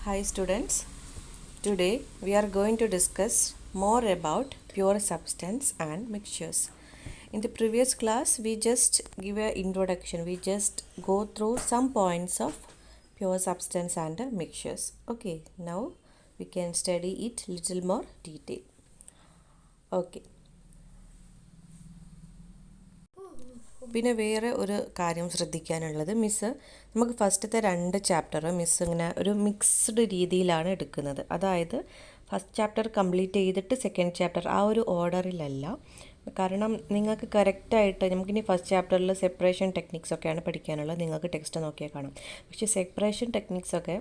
Hi students, today we are going to discuss more about pure substance and mixtures. In the previous class we just give an introduction, we just go through some points of pure substance and mixtures. Okay, now we can study it little more detail. Okay. പിന്നെ വേറെ ഒരു കാര്യം ശ്രദ്ധിക്കാനുള്ളത് നമുക്ക് ഫസ്റ്റത്തെ 2 chapter ഇങ്ങനെ ഒരു mixed രീതിയിലാണ് എടുക്കുന്നത്. അതായത് ഫസ്റ്റ് ചാപ്റ്റർ കംപ്ലീറ്റ് ചെയ്തിട്ട് സെക്കൻഡ് ചാപ്റ്റർ ആ ഒരു ഓർഡറിലല്ല. കാരണം നിങ്ങൾക്ക് കറക്റ്റായിട്ട് നമുക്കിനി ഫസ്റ്റ് ചാപ്റ്ററിൽ സെപ്പറേഷൻ ടെക്നിക്സ് ഒക്കെയാണ് പഠിക്കാനുള്ളത്. നിങ്ങൾക്ക് ടെക്സ്റ്റ് നോക്കിയാൽ കാണാം. പക്ഷേ സെപ്പറേഷൻ ടെക്നിക്സൊക്കെ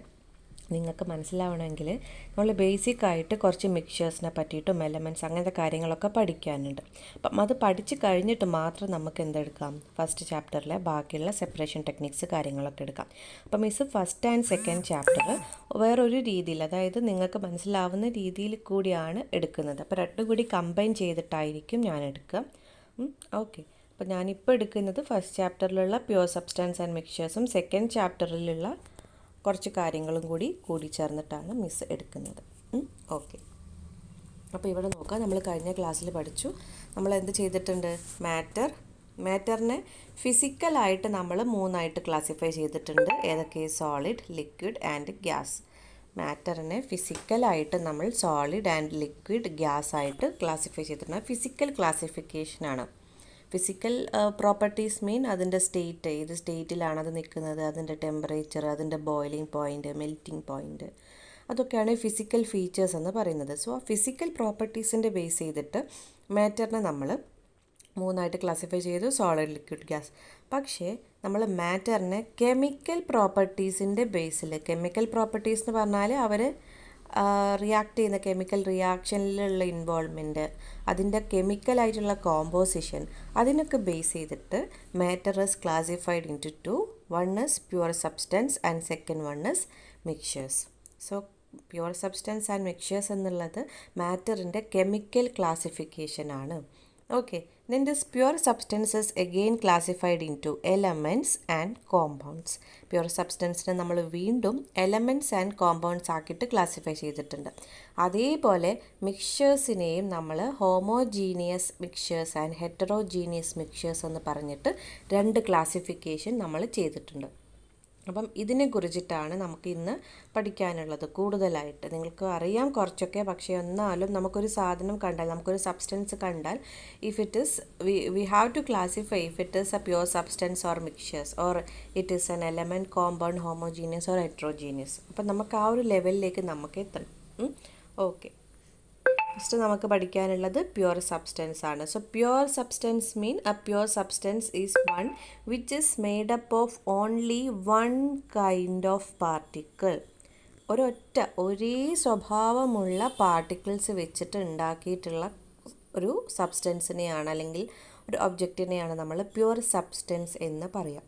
നിങ്ങൾക്ക് മനസ്സിലാവണമെങ്കിൽ നമ്മൾ ബേസിക്കായിട്ട് കുറച്ച് മിക്സ്ചേഴ്സിനെ പറ്റിയിട്ടും എലമെൻറ്റ്സ് അങ്ങനത്തെ കാര്യങ്ങളൊക്കെ പഠിക്കാനുണ്ട്. അപ്പം അത് പഠിച്ച് കഴിഞ്ഞിട്ട് മാത്രം നമുക്ക് എന്തെടുക്കാം, ഫസ്റ്റ് ചാപ്റ്ററിലെ ബാക്കിയുള്ള സെപ്പറേഷൻ ടെക്നിക്സ് കാര്യങ്ങളൊക്കെ എടുക്കാം. അപ്പം miss first and second chapter വേറൊരു രീതിയിൽ, അതായത് നിങ്ങൾക്ക് മനസ്സിലാവുന്ന രീതിയിൽ കൂടിയാണ് എടുക്കുന്നത്. അപ്പോൾ രണ്ടും കൂടി കമ്പൈൻ ചെയ്തിട്ടായിരിക്കും ഞാൻ എടുക്കുക. ഓക്കെ, അപ്പോൾ ഞാനിപ്പോൾ എടുക്കുന്നത് ഫസ്റ്റ് ചാപ്റ്ററിലുള്ള പ്യുവർ സബ്സ്റ്റൻസ് ആൻഡ് മിക്സ്ചേഴ്സും സെക്കൻഡ് ചാപ്റ്ററിലുള്ള കുറച്ച് കാര്യങ്ങളും കൂടി ചേർന്നിട്ടാണ് മിസ് എടുക്കുന്നത്. ഓക്കെ, അപ്പോൾ ഇവിടെ നോക്കാം. നമ്മൾ കഴിഞ്ഞ ക്ലാസ്സിൽ പഠിച്ചു, നമ്മൾ എന്ത് ചെയ്തിട്ടുണ്ട്, മാറ്ററിനെ ഫിസിക്കലായിട്ട് നമ്മൾ 3ആയിട്ട് ക്ലാസിഫൈ ചെയ്തിട്ടുണ്ട്. ഏതൊക്കെ? Solid, liquid and gas. മാറ്ററിനെ ഫിസിക്കലായിട്ട് നമ്മൾ സോളിഡ് ആൻഡ് ലിക്വിഡ് ഗ്യാസ് ആയിട്ട് ക്ലാസിഫൈ ചെയ്തിട്ടുണ്ട്. ഫിസിക്കൽ ക്ലാസിഫിക്കേഷനാണ്. ഫിസിക്കൽ പ്രോപ്പർട്ടീസ് മീൻ അതിൻ്റെ സ്റ്റേറ്റ്, ഏത് സ്റ്റേറ്റിലാണ് അത് നിൽക്കുന്നത്, അതിൻ്റെ ടെമ്പറേച്ചർ, അതിൻ്റെ ബോയിലിംഗ് പോയിൻറ്റ്, മെൽറ്റിംഗ് പോയിൻറ്റ്, അതൊക്കെയാണ് ഫിസിക്കൽ ഫീച്ചേഴ്സ് എന്ന് പറയുന്നത്. സോ ആ ഫിസിക്കൽ പ്രോപ്പർട്ടീസിൻ്റെ ബേസ് ചെയ്തിട്ട് മാറ്ററിനെ നമ്മൾ 3ആയിട്ട് ക്ലാസിഫൈ ചെയ്തു, സോളിഡ്, ലിക്വിഡ്, ഗ്യാസ്. പക്ഷേ നമ്മൾ മാറ്ററിനെ കെമിക്കൽ പ്രോപ്പർട്ടീസിൻ്റെ ബേസിൽ, കെമിക്കൽ പ്രോപ്പർട്ടീസ് എന്ന് പറഞ്ഞാൽ അവർ റിയാക്ട് ചെയ്യുന്ന കെമിക്കൽ റിയാക്ഷനിലുള്ള ഇൻവോൾവ്മെൻറ്റ്, അതിൻ്റെ കെമിക്കലായിട്ടുള്ള കോമ്പോസിഷൻ, അതിനൊക്കെ ബേസ് ചെയ്തിട്ട് matter is classified into 2. One is pure substance and second one is mixtures. So pure substance and mixtures എന്നുള്ളത് മാറ്ററിൻ്റെ chemical ക്ലാസിഫിക്കേഷനാണ്. Okay, then this pure substances again classified into elements and compounds. Pure substances നമ്മൾ വീണ്ടും elements and compounds ആക്കിയിട്ട് classify ചെയ്തിട്ടുണ്ട്. അതേപോലെ മിക്സ്ചേഴ്സിനെയും നമ്മൾ homogeneous mixtures and heterogeneous mixtures എന്ന് പറഞ്ഞിട്ട് 2 classification നമ്മൾ ചെയ്തിട്ടുണ്ട്. അപ്പം ഇതിനെക്കുറിച്ചിട്ടാണ് നമുക്ക് ഇന്ന് പഠിക്കാനുള്ളത് കൂടുതലായിട്ട്. നിങ്ങൾക്ക് അറിയാം കുറച്ചൊക്കെ, പക്ഷേ എന്നാലും നമുക്കൊരു സാധനം കണ്ടാൽ, നമുക്കൊരു സബ്സ്റ്റൻസ് കണ്ടാൽ, if it is we have to classify if it is a pure substance or mixtures or it is an element, compound, homogeneous or heterogeneous. അപ്പം നമുക്ക് ആ ഒരു ലെവലിലേക്ക് നമുക്ക് എത്തണം. ഓക്കെ, ഫസ്റ്റ് നമുക്ക് പഠിക്കാനുള്ളത് പ്യുവർ സബ്സ്റ്റൻസ് ആണ്. So pure substance mean A pure substance is one which is made up of only one kind of particle. ഒരേ സ്വഭാവമുള്ള പാർട്ടിക്കിൾസ് വെച്ചിട്ട് ഉണ്ടാക്കിയിട്ടുള്ള ഒരു സബ്സ്റ്റൻസിനെയാണ്, അല്ലെങ്കിൽ ഒരു ഒബ്ജക്റ്റിനെയാണ് നമ്മൾ പ്യുവർ സബ്സ്റ്റൻസ് എന്ന് പറയാം.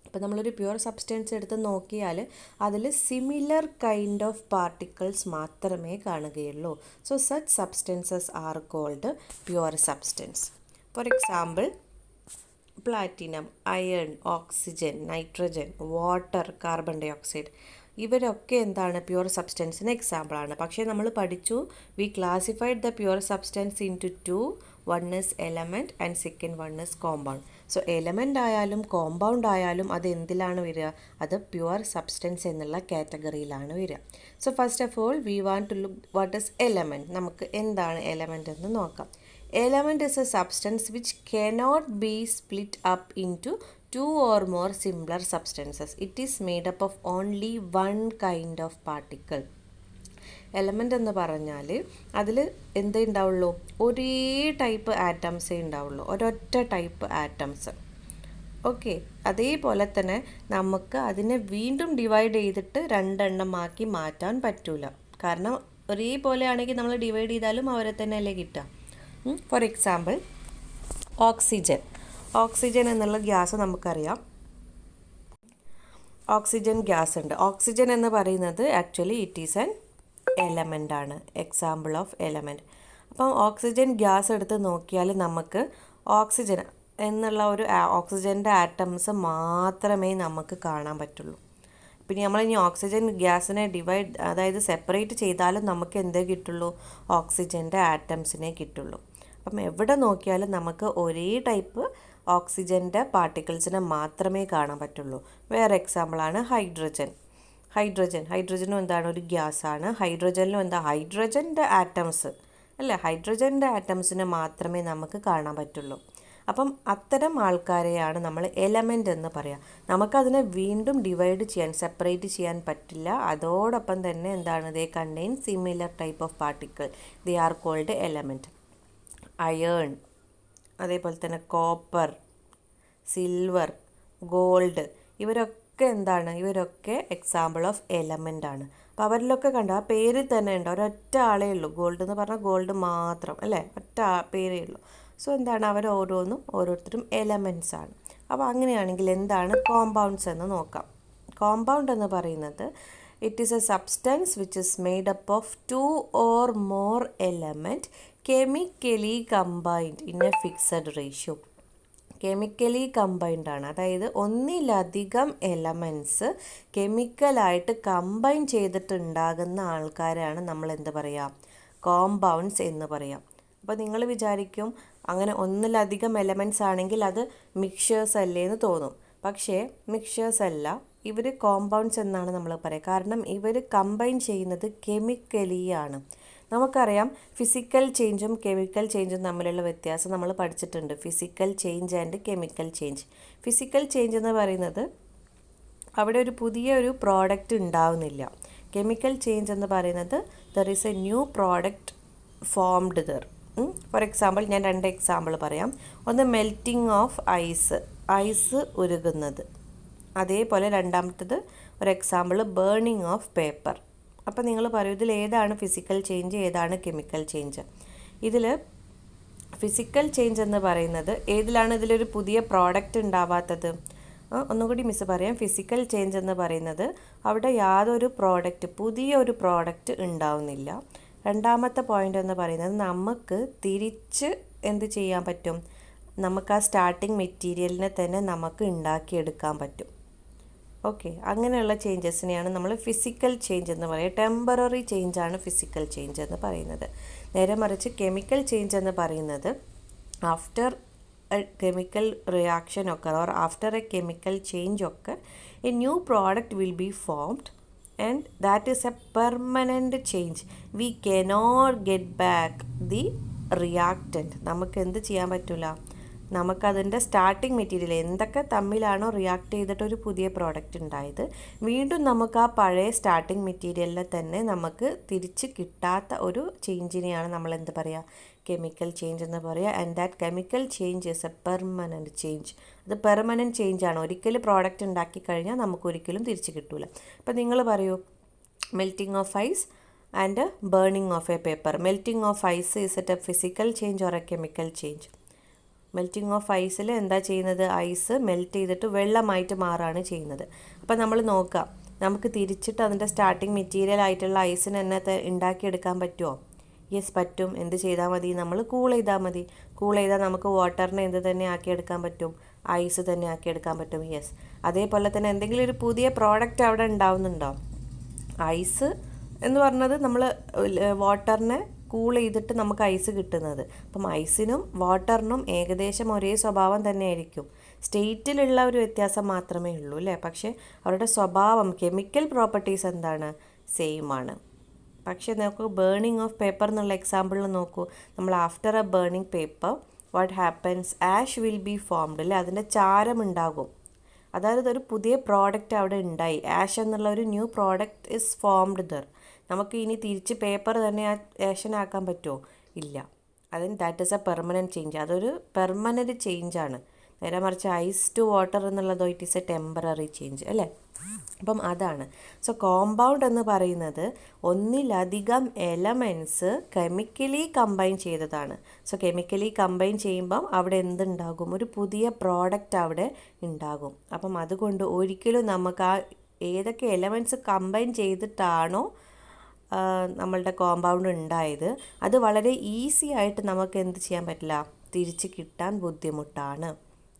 അപ്പോൾ നമ്മളൊരു പ്യുവർ സബ്സ്റ്റൻസ് എടുത്ത് നോക്കിയാൽ അതിൽ സിമിലർ കൈൻഡ് ഓഫ് പാർട്ടിക്കിൾസ് മാത്രമേ കാണുകയുള്ളൂ. So such substances are called pure substance. For example, platinum, iron, oxygen, nitrogen, water, carbon dioxide, ഇവരൊക്കെ എന്താണ്, പ്യുവർ സബ്സ്റ്റൻസിന് എക്സാമ്പിളാണ്. പക്ഷേ നമ്മൾ പഠിച്ചു, we classified the pure substance into 2. One is element and second one is compound. So element ആയാലും compound ആയാലും അത് എന്തിലാണ് വരിക, അത് പ്യുവർ സബ്സ്റ്റൻസ് എന്നുള്ള കാറ്റഗറിയിലാണ് വരിക. So first of all we want to look what is element. നമുക്ക് എന്താണ് എലമെൻറ്റ് എന്ന് നോക്കാം. Element is a substance which cannot be split up into 2 or more similar substances. It is made up of only one kind of particle. Element എന്ന് പറഞ്ഞാൽ അതിൽ എന്തേ ഉണ്ടാവുള്ളൂ, ഒരേ ടൈപ്പ് ആറ്റംസേ ഉണ്ടാവുള്ളൂ, ഒരൊറ്റ ടൈപ്പ് ആറ്റംസ്. ഓക്കെ, അതേപോലെ തന്നെ നമുക്ക് അതിനെ വീണ്ടും ഡിവൈഡ് ചെയ്തിട്ട് 2 എണ്ണമാക്കി മാറ്റാൻ പറ്റൂല. കാരണം ഒരേപോലെ ആണെങ്കിൽ നമ്മൾ ഡിവൈഡ് ചെയ്താലും അവരെ തന്നെ അല്ലേ കിട്ടുക. ഫോർ എക്സാമ്പിൾ, ഓക്സിജൻ എന്നുള്ള ഗ്യാസ് നമുക്കറിയാം. ഓക്സിജൻ ഗ്യാസ് ഉണ്ട്. ഓക്സിജൻ എന്ന് പറയുന്നത് actually it is an element ആണ്, എക്സാമ്പിൾ ഓഫ് എലമെൻറ്റ്. അപ്പം ഓക്സിജൻ ഗ്യാസ് എടുത്ത് നോക്കിയാൽ നമുക്ക് ഓക്സിജൻ എന്നുള്ള ഒരു ഓക്സിജൻ്റെ ആറ്റംസ് മാത്രമേ നമുക്ക് കാണാൻ പറ്റുള്ളൂ. പിന്നെ നമ്മളിനി ഓക്സിജൻ ഗ്യാസിനെ അതായത് സെപ്പറേറ്റ് ചെയ്താലും നമുക്ക് എന്തേ കിട്ടുള്ളൂ, ഓക്സിജൻ്റെ ആറ്റംസിനെ കിട്ടുള്ളൂ. അപ്പം എവിടെ നോക്കിയാലും നമുക്ക് ഒരേ ടൈപ്പ് ഓക്സിജൻ്റെ പാർട്ടിക്കിൾസിനെ മാത്രമേ കാണാൻ പറ്റുള്ളൂ. വേറെ എക്സാമ്പിളാണ് ഹൈഡ്രജനും എന്താണ്, ഒരു ഗ്യാസാണ്. ഹൈഡ്രജനിലും എന്താ, ഹൈഡ്രജൻ്റെ ആറ്റംസ് അല്ലേ, ഹൈഡ്രജൻ്റെ ആറ്റംസിനെ മാത്രമേ നമുക്ക് കാണാൻ പറ്റുള്ളൂ. അപ്പം അത്തരം ആൾക്കാരെയാണ് നമ്മൾ എലമെൻ്റ് എന്ന് പറയുക. നമുക്കതിനെ വീണ്ടും സെപ്പറേറ്റ് ചെയ്യാൻ പറ്റില്ല. അതോടൊപ്പം തന്നെ എന്താണ്, they contain similar type of particle, they are called element. Iron, അതേപോലെ തന്നെ കോപ്പർ, സിൽവർ, ഗോൾഡ്, ഇവരൊക്കെ എക്സാമ്പിൾ ഓഫ് എലമെൻ്റ് ആണ്. അപ്പോൾ അവരിലൊക്കെ കണ്ടോ, ആ പേരിൽ തന്നെ ഉണ്ട്, ഒരൊറ്റ ആളേ ഉള്ളൂ. ഗോൾഡ് എന്ന് പറഞ്ഞാൽ ഗോൾഡ് മാത്രം അല്ലേ, ഒറ്റ പേരേ ഉള്ളൂ. സോ എന്താണ്, ഓരോരുത്തരും എലമെൻറ്റ്സ് ആണ്. അപ്പോൾ അങ്ങനെയാണെങ്കിൽ എന്താണ് കോമ്പൗണ്ട്സ് എന്ന് നോക്കാം. കോമ്പൗണ്ട് എന്ന് പറയുന്നത് it is A substance which is made up of 2 or more element chemically combined in A fixed ratio. Chemically combined ആണ്, അതായത് ഒന്നിലധികം എലമെൻറ്റ്സ് കെമിക്കലായിട്ട് കമ്പൈൻ ചെയ്തിട്ടുണ്ടാകുന്ന ആൾക്കാരാണ് നമ്മൾ എന്ത് പറയുക, കോമ്പൗണ്ട്സ് എന്ന് പറയാം. അപ്പോൾ നിങ്ങൾ വിചാരിക്കും അങ്ങനെ ഒന്നിലധികം എലമെൻറ്റ്സ് ആണെങ്കിൽ അത് മിക്സ്ചേഴ്സ് അല്ലേ എന്ന് തോന്നും. പക്ഷേ മിക്സ്ചേഴ്സ് അല്ല, ഇവർ കോമ്പൗണ്ട്സ് എന്നാണ് നമ്മൾ പറയുക. കാരണം ഇവർ കമ്പൈൻ ചെയ്യുന്നത് കെമിക്കലിയാണ്. നമുക്കറിയാം ഫിസിക്കൽ ചേഞ്ചും കെമിക്കൽ ചേഞ്ചും തമ്മിലുള്ള വ്യത്യാസം നമ്മൾ പഠിച്ചിട്ടുണ്ട്. Physical change and chemical change. Physical change എന്ന് പറയുന്നത് അവിടെ ഒരു പുതിയ പ്രോഡക്റ്റ് ഉണ്ടാവുന്നില്ല. കെമിക്കൽ ചേഞ്ച് എന്ന് പറയുന്നത് there is A new product formed there. For example ഞാൻ 2 എക്സാമ്പിൾ പറയാം. ഒന്ന് മെൽറ്റിംഗ് ഓഫ് ഐസ് ഉരുകുന്നത്. അതേപോലെ രണ്ടാമത്തത് ഒരു എക്സാമ്പിൾ ബേണിംഗ് ഓഫ് പേപ്പർ. അപ്പോൾ നിങ്ങൾ പറയും ഇതിൽ ഏതാണ് ഫിസിക്കൽ ചേഞ്ച്, ഏതാണ് കെമിക്കൽ ചേഞ്ച്? ഇതിൽ ഫിസിക്കൽ ചേഞ്ച് എന്ന് പറയുന്നത് ഏതിലാണ് ഇതിലൊരു പുതിയ പ്രോഡക്റ്റ് ഉണ്ടാവാത്തത്? ഒന്നുകൂടി മിസ് പറയാം. ഫിസിക്കൽ ചേഞ്ച് എന്ന് പറയുന്നത് അവിടെ യാതൊരു പുതിയൊരു പ്രോഡക്റ്റ് ഉണ്ടാവുന്നില്ല. രണ്ടാമത്തെ പോയിൻ്റ് എന്ന് പറയുന്നത് നമുക്ക് തിരിച്ച് എന്ത് ചെയ്യാൻ പറ്റും, നമുക്ക് ആ സ്റ്റാർട്ടിങ് മെറ്റീരിയലിനെ തന്നെ നമുക്ക് ഉണ്ടാക്കിയെടുക്കാൻ പറ്റും. ഓക്കെ, അങ്ങനെയുള്ള ചേഞ്ചസിനെയാണ് നമ്മൾ ഫിസിക്കൽ ചേഞ്ച് എന്ന് പറയുക. ടെമ്പററി ചേഞ്ചാണ് ഫിസിക്കൽ ചേഞ്ച് എന്ന് പറയുന്നത്. നേരെ മറിച്ച് കെമിക്കൽ ചേഞ്ച് എന്ന് പറയുന്നത് ആഫ്റ്റർ എ കെമിക്കൽ റിയാക്ഷൻ ഒക്കെ or after a chemical change ഒക്കെ a new product will be formed and that is a permanent change. We cannot get back the reactant. നമുക്ക് എന്ത് ചെയ്യാൻ പറ്റില്ല, നമുക്കതിൻ്റെ സ്റ്റാർട്ടിങ് മെറ്റീരിയൽ എന്തൊക്കെ തമ്മിലാണോ റിയാക്ട് ചെയ്തിട്ട് ഒരു പുതിയ പ്രോഡക്റ്റ് ഉണ്ടായത്, വീണ്ടും നമുക്ക് ആ പഴയ സ്റ്റാർട്ടിങ് മെറ്റീരിയലിനെ തന്നെ നമുക്ക് തിരിച്ച് കിട്ടാത്ത ഒരു ചേഞ്ചിനെയാണ് നമ്മൾ എന്ത് പറയുക, കെമിക്കൽ ചേഞ്ച് എന്ന് പറയുക. And that chemical change is a permanent change. അത് പെർമനൻറ്റ് ചേഞ്ചാണ്. ഒരിക്കലും പ്രോഡക്റ്റ് ഉണ്ടാക്കി കഴിഞ്ഞാൽ നമുക്കൊരിക്കലും തിരിച്ച് കിട്ടില്ല. അപ്പോൾ നിങ്ങൾ പറയൂ melting of ice and burning of a paper. Melting of ice is it a physical change or a chemical change? Melting of ഐസിൽ എന്താ ചെയ്യുന്നത്, ഐസ് മെൽറ്റ് ചെയ്തിട്ട് വെള്ളമായിട്ട് മാറുകയാണ് ചെയ്യുന്നത്. അപ്പോൾ നമ്മൾ നോക്കാം, നമുക്ക് തിരിച്ചിട്ട് അതിൻ്റെ സ്റ്റാർട്ടിങ് മെറ്റീരിയൽ ആയിട്ടുള്ള ഐസിന് തന്നെ ഉണ്ടാക്കിയെടുക്കാൻ പറ്റുമോ? യെസ് പറ്റും. എന്ത് ചെയ്താൽ മതി, നമ്മൾ കൂൾ ചെയ്താൽ മതി. കൂൾ ചെയ്താൽ നമുക്ക് വാട്ടറിനെ എന്ത് തന്നെ ആക്കിയെടുക്കാൻ പറ്റും, ഐസ് തന്നെ ആക്കിയെടുക്കാൻ പറ്റും. യെസ്. അതേപോലെ തന്നെ എന്തെങ്കിലും ഒരു പുതിയ പ്രോഡക്റ്റ് അവിടെ ഉണ്ടാവുന്നുണ്ടോ? ഐസ് എന്ന് പറഞ്ഞത് നമ്മൾ വാട്ടറിനെ കൂൾ ചെയ്തിട്ട് നമുക്ക് ഐസ് കിട്ടുന്നത്. അപ്പം ഐസിനും വാട്ടറിനും ഏകദേശം ഒരേ സ്വഭാവം തന്നെ ആയിരിക്കും. സ്റ്റേറ്റിലുള്ള ഒരു വ്യത്യാസം മാത്രമേ ഉള്ളൂ അല്ലേ? പക്ഷേ അവരുടെ സ്വഭാവം, കെമിക്കൽ പ്രോപ്പർട്ടീസ് എന്താണ്, സെയിം ആണ്. പക്ഷേ നോക്കൂ, ബേണിംഗ് ഓഫ് പേപ്പർ എന്നുള്ള എക്സാമ്പിളിൽ നോക്കൂ, നമ്മൾ after A burning paper what happens, ash will be formed അല്ലേ, അതിൻ്റെ ചാരം ഉണ്ടാകും. അതായത് ഒരു പുതിയ പ്രോഡക്റ്റ് അവിടെ ഉണ്ടായി, ആഷ് എന്നുള്ള ഒരു new product is formed there. നമുക്ക് ഇനി തിരിച്ച് പേപ്പർ തന്നെ ആഷനാക്കാൻ പറ്റുമോ? ഇല്ല. That is a permanent change. അതൊരു പെർമനൻറ്റ് ചേഞ്ചാണ്. നേരെ മറിച്ച് ഐസ് ടു വാട്ടർ എന്നുള്ളതോ it is a temporary change അല്ലേ? അപ്പം അതാണ്. സോ കോമ്പൗണ്ട് എന്ന് പറയുന്നത് ഒന്നിലധികം എലമെൻറ്റ്സ് കെമിക്കലി കമ്പൈൻ ചെയ്തതാണ്. സോ കെമിക്കലി കമ്പൈൻ ചെയ്യുമ്പം അവിടെ എന്തുണ്ടാകും, ഒരു പുതിയ പ്രോഡക്റ്റ് അവിടെ ഉണ്ടാകും. അപ്പം അതുകൊണ്ട് ഒരിക്കലും നമുക്ക് ആ ഏതൊക്കെ എലമെൻറ്റ്സ് കമ്പൈൻ ചെയ്തിട്ടാണോ നമ്മളുടെ കോമ്പൗണ്ട് ഉണ്ടായത്, അത് വളരെ ഈസി ആയിട്ട് നമുക്ക് എന്ത് ചെയ്യാൻ പറ്റില്ല, തിരിച്ച് കിട്ടാൻ ബുദ്ധിമുട്ടാണ്.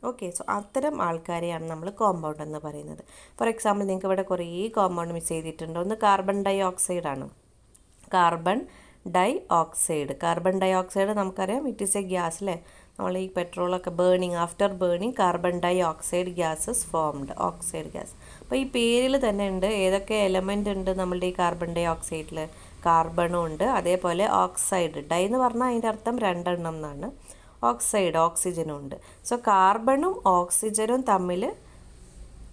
ഓക്കെ, സോ അത്തരം ആൾക്കാരെയാണ് നമ്മൾ കോമ്പൗണ്ട് എന്ന് പറയുന്നത്. ഫോർ എക്സാമ്പിൾ നിങ്ങൾക്ക് ഇവിടെ കുറേ കോമ്പൗണ്ട് മിസ് ചെയ്തിട്ടുണ്ട്. ഒന്ന് കാർബൺ ഡൈ ഓക്സൈഡ് ആണ്. Carbon dioxide, carbon dioxide നമുക്കറിയാം ഇറ്റ് ഈസ് എ ഗ്യാസ് അല്ലേ. നമ്മൾ ഈ പെട്രോളൊക്കെ burning, after burning carbon dioxide gases formed, oxide gas. അപ്പോൾ ഈ പേരിൽ തന്നെ ഉണ്ട് ഏതൊക്കെ എലമെൻ്റ് ഉണ്ട് നമ്മളുടെ ഈ കാർബൺ ഡൈ ഓക്സൈഡിൽ. കാർബണും ഉണ്ട്, അതേപോലെ ഓക്സൈഡ്. ഡൈ എന്ന് പറഞ്ഞാൽ അതിൻ്റെ അർത്ഥം രണ്ടെണ്ണം എന്നാണ്. ഓക്സൈഡ് ഓക്സിജനും ഉണ്ട്. സോ കാർബണും ഓക്സിജനും തമ്മിൽ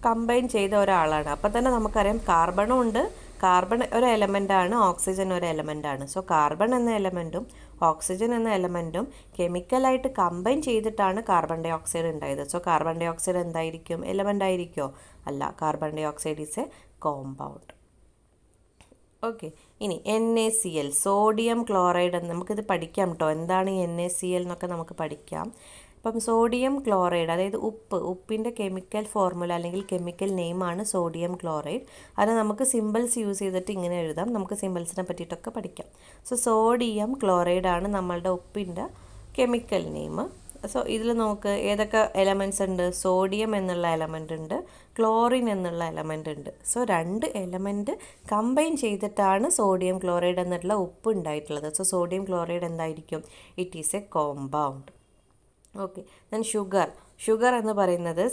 കമ്പൈൻ ചെയ്ത ഒരാളാണ്. അപ്പോൾ തന്നെ നമുക്കറിയാം കാർബണും ഉണ്ട്, കാർബൺ ഒരു എലമെൻ്റാണ്, ഓക്സിജൻ ഒരു എലമെൻ്റാണ്. സോ കാർബൺ എന്ന എലമെൻറ്റും ഓക്സിജൻ എന്ന എലമെൻറ്റും കെമിക്കലായിട്ട് കമ്പൈൻ ചെയ്തിട്ടാണ് കാർബൺ ഡൈ ഓക്സൈഡ് ഉണ്ടായത്. സോ കാർബൺ ഡൈ ഓക്സൈഡ് എന്തായിരിക്കും, എലമെൻ്റ് ആയിരിക്കുമോ? അല്ല, carbon dioxide is a compound. Okay, ഇനി NaCl, സോഡിയം ക്ലോറൈഡ്. നമുക്കിത് പഠിക്കാം കേട്ടോ, എന്താണ് NaCl എന്നൊക്കെ നമുക്ക് പഠിക്കാം. അപ്പം സോഡിയം ക്ലോറൈഡ്, അതായത് ഉപ്പിൻ്റെ കെമിക്കൽ ഫോർമുല അല്ലെങ്കിൽ കെമിക്കൽ നെയിമാണ് സോഡിയം ക്ലോറൈഡ്. അത് നമുക്ക് സിമ്പിൾസ് യൂസ് ചെയ്തിട്ട് ഇങ്ങനെ എഴുതാം. നമുക്ക് സിമ്പിൾസിനെ പറ്റിയിട്ടൊക്കെ പഠിക്കാം. സോ സോഡിയം ക്ലോറൈഡ് ആണ് നമ്മളുടെ ഉപ്പിൻ്റെ കെമിക്കൽ നെയിം. സോ ഇതിൽ നമുക്ക് ഏതൊക്കെ എലമെൻറ്റ്സ് ഉണ്ട്? സോഡിയം എന്നുള്ള എലമെൻ്റ് ഉണ്ട്, ക്ലോറിൻ എന്നുള്ള എലമെൻ്റ് ഉണ്ട്. സോ രണ്ട് എലമെൻറ്റ് കമ്പൈൻ ചെയ്തിട്ടാണ് സോഡിയം ക്ലോറൈഡ് എന്നുള്ള ഉപ്പ് ഉണ്ടായിട്ടുള്ളത്. സോ സോഡിയം ക്ലോറൈഡ് എന്തായിരിക്കും? It is a compound. Okay, then sugar എന്ന് പറയുന്നത്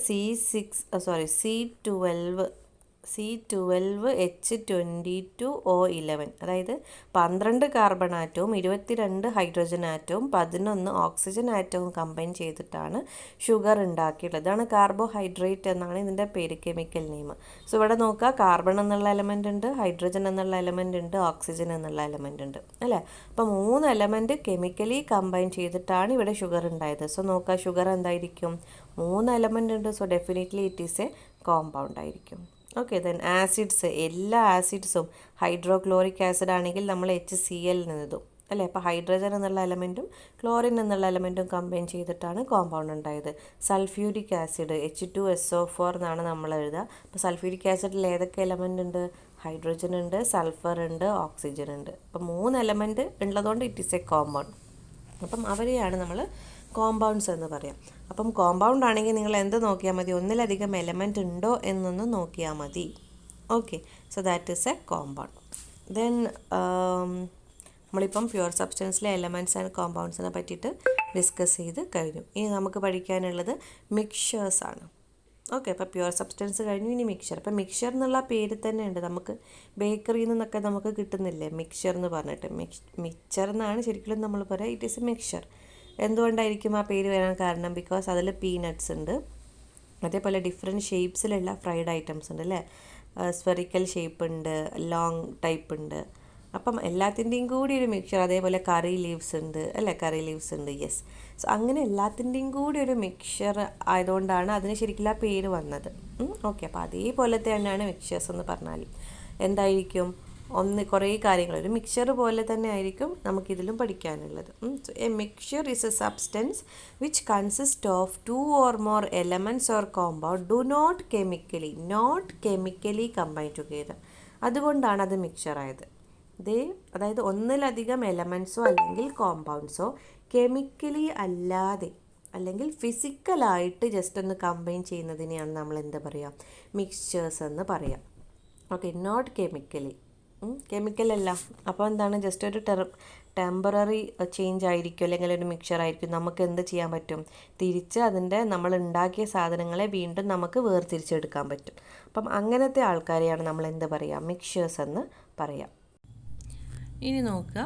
C12H22O11, അതായത് 12 കാർബൺ ആറ്റവും 22 ഹൈഡ്രജൻ ആറ്റവും 11 ഓക്സിജൻ ആറ്റവും കമ്പൈൻ ചെയ്തിട്ടാണ് ഷുഗർ ഉണ്ടാക്കിയിട്ടുള്ളത്. ഇതാണ് കാർബോഹൈഡ്രേറ്റ് എന്നാണ് ഇതിൻ്റെ പേര്, കെമിക്കൽ നെയിം. സോ ഇവിടെ നോക്കുക, കാർബൺ എന്നുള്ള എലമെൻ്റ് ഉണ്ട്, ഹൈഡ്രജൻ എന്നുള്ള എലമെൻ്റ് ഉണ്ട്, ഓക്സിജൻ എന്നുള്ള എലമെൻ്റ് ഉണ്ട് അല്ലേ. അപ്പോൾ 3 എലമെൻറ്റ് കെമിക്കലി കമ്പൈൻ ചെയ്തിട്ടാണ് ഇവിടെ ഷുഗർ ഉണ്ടായത്. സോ നോക്കുക, ഷുഗർ എന്തായിരിക്കും? 3 എലമെൻ്റ് ഉണ്ട്. So definitely it is a compound ആയിരിക്കും. ഓക്കെ, ദെൻ ആസിഡ്സ്, എല്ലാ ആസിഡ്സും ഹൈഡ്രോക്ലോറിക് ആസിഡ് ആണെങ്കിൽ നമ്മൾ HCl എന്ന് എഴുതും അല്ലേ. അപ്പോൾ ഹൈഡ്രജൻ എന്നുള്ള എലമെൻറ്റും ക്ലോറിൻ എന്നുള്ള എലമെൻറ്റും കമ്പൈൻ ചെയ്തിട്ടാണ് കോമ്പൗണ്ട് ഉണ്ടായത്. സൾഫ്യൂരിക് ആസിഡ് H2SO4 എന്നാണ് നമ്മൾ എഴുതുക. അപ്പോൾ സൾഫ്യൂരിക് ആസിഡിൽ ഏതൊക്കെ എലമെൻ്റ് ഉണ്ട്? ഹൈഡ്രജൻ ഉണ്ട്, സൾഫർ ഉണ്ട്, ഓക്സിജൻ ഉണ്ട്. അപ്പോൾ 3 എലമെൻറ്റ് ഉള്ളതുകൊണ്ട് ഇറ്റ് ഈസ് എ കോമ്പൗണ്ട്. അപ്പം അവരെയാണ് നമ്മൾ കോമ്പൗണ്ട്സ് എന്ന് പറയാം. അപ്പം കോമ്പൗണ്ട് ആണെങ്കിൽ നിങ്ങൾ എന്ത് നോക്കിയാൽ മതി? ഒന്നിലധികം എലമെൻ്റ് ഉണ്ടോ എന്നൊന്ന് നോക്കിയാൽ മതി. Okay, so that is a compound. Then നമ്മളിപ്പം പ്യുവർ സബ്സ്റ്റൻസിലെ എലമെൻറ്റ്സ് ആൻഡ് കോമ്പൗണ്ട്സിനെ പറ്റിയിട്ട് ഡിസ്കസ് ചെയ്ത് കഴിഞ്ഞു. ഇനി നമുക്ക് പഠിക്കാനുള്ളത് മിക്സ്ചേഴ്സാണ്. ഓക്കെ, അപ്പോൾ പ്യുവർ സബ്സ്റ്റൻസ് കഴിഞ്ഞു, ഇനി മിക്സ്ചർ. അപ്പോൾ മിക്സ്ചർ എന്നുള്ള പേര് തന്നെ ഉണ്ട്, നമുക്ക് ബേക്കറിയിൽ നിന്നൊക്കെ നമുക്ക് കിട്ടുന്നില്ലേ മിക്സ്ചർ എന്ന് പറഞ്ഞിട്ട്. മിക്സ്ചർ എന്നാണ് ശരിക്കും നമ്മൾ പറയുക, ഇറ്റ് ഈസ് എ മിക്സ്ചർ. എന്തുകൊണ്ടായിരിക്കും ആ പേര് വരാൻ കാരണം? ബിക്കോസ് അതിൽ പീനട്ട്സ് ഉണ്ട്, അതേപോലെ ഡിഫറെൻറ്റ് ഷേപ്സിലുള്ള ഫ്രൈഡ് ഐറ്റംസ് ഉണ്ട് അല്ലേ. സ്ഫെറിക്കൽ ഷേപ്പ് ഉണ്ട്, ലോങ് ടൈപ്പ് ഉണ്ട്. അപ്പം എല്ലാത്തിൻ്റെയും കൂടി ഒരു മിക്സ്ചർ. അതേപോലെ കറി ലീവ്സ് ഉണ്ട് അല്ലേ, കറി ലീവ്സ് ഉണ്ട്, യെസ്. സോ അങ്ങനെ എല്ലാത്തിൻ്റെയും കൂടി ഒരു മിക്സ്ചർ ആയതുകൊണ്ടാണ് അതിന് ശരിക്കും ആ പേര് വന്നത്. ഓക്കെ, അപ്പോൾ അതേപോലത്തെ തന്നെയാണ് മിക്സ്ചേഴ്സ് എന്ന് പറഞ്ഞാൽ. എന്തായിരിക്കും? കുറേ കാര്യങ്ങൾ ഒരു മിക്സ്ചർ പോലെ തന്നെ ആയിരിക്കും നമുക്കിതിലും പഠിക്കാനുള്ളത്. So A mixture is A substance which consist of 2 or more elements or compound do not chemically combine together. അതുകൊണ്ടാണ് അത് മിക്സ്ചർ ആയത്. അതായത് ഒന്നിലധികം എലമെൻറ്റ്സോ അല്ലെങ്കിൽ കോമ്പൗണ്ട്സോ കെമിക്കലി അല്ലാതെ അല്ലെങ്കിൽ ഫിസിക്കലായിട്ട് ജസ്റ്റ് ഒന്ന് കമ്പൈൻ ചെയ്യുന്നതിനെയാണ് നമ്മൾ എന്താ പറയുക? മിക്സ്ചേഴ്സ് എന്ന് പറയാം. ഓക്കെ, നോട്ട് കെമിക്കലല്ല. അപ്പോൾ എന്താണ്? ജസ്റ്റ് ഒരു ടെമ്പററി ചേഞ്ച് ആയിരിക്കും, അല്ലെങ്കിൽ ഒരു മിക്സ്ചർ ആയിരിക്കും. നമുക്ക് എന്ത് ചെയ്യാൻ പറ്റും? തിരിച്ച് അതിൻ്റെ നമ്മൾ ഉണ്ടാക്കിയ സാധനങ്ങളെ വീണ്ടും നമുക്ക് വേർതിരിച്ചെടുക്കാൻ പറ്റും. അപ്പം അങ്ങനത്തെ ആൾക്കാരെയാണ് നമ്മൾ എന്ത് പറയുക? മിക്സ്ചേഴ്സ് എന്ന് പറയാം. ഇനി നോക്കുക,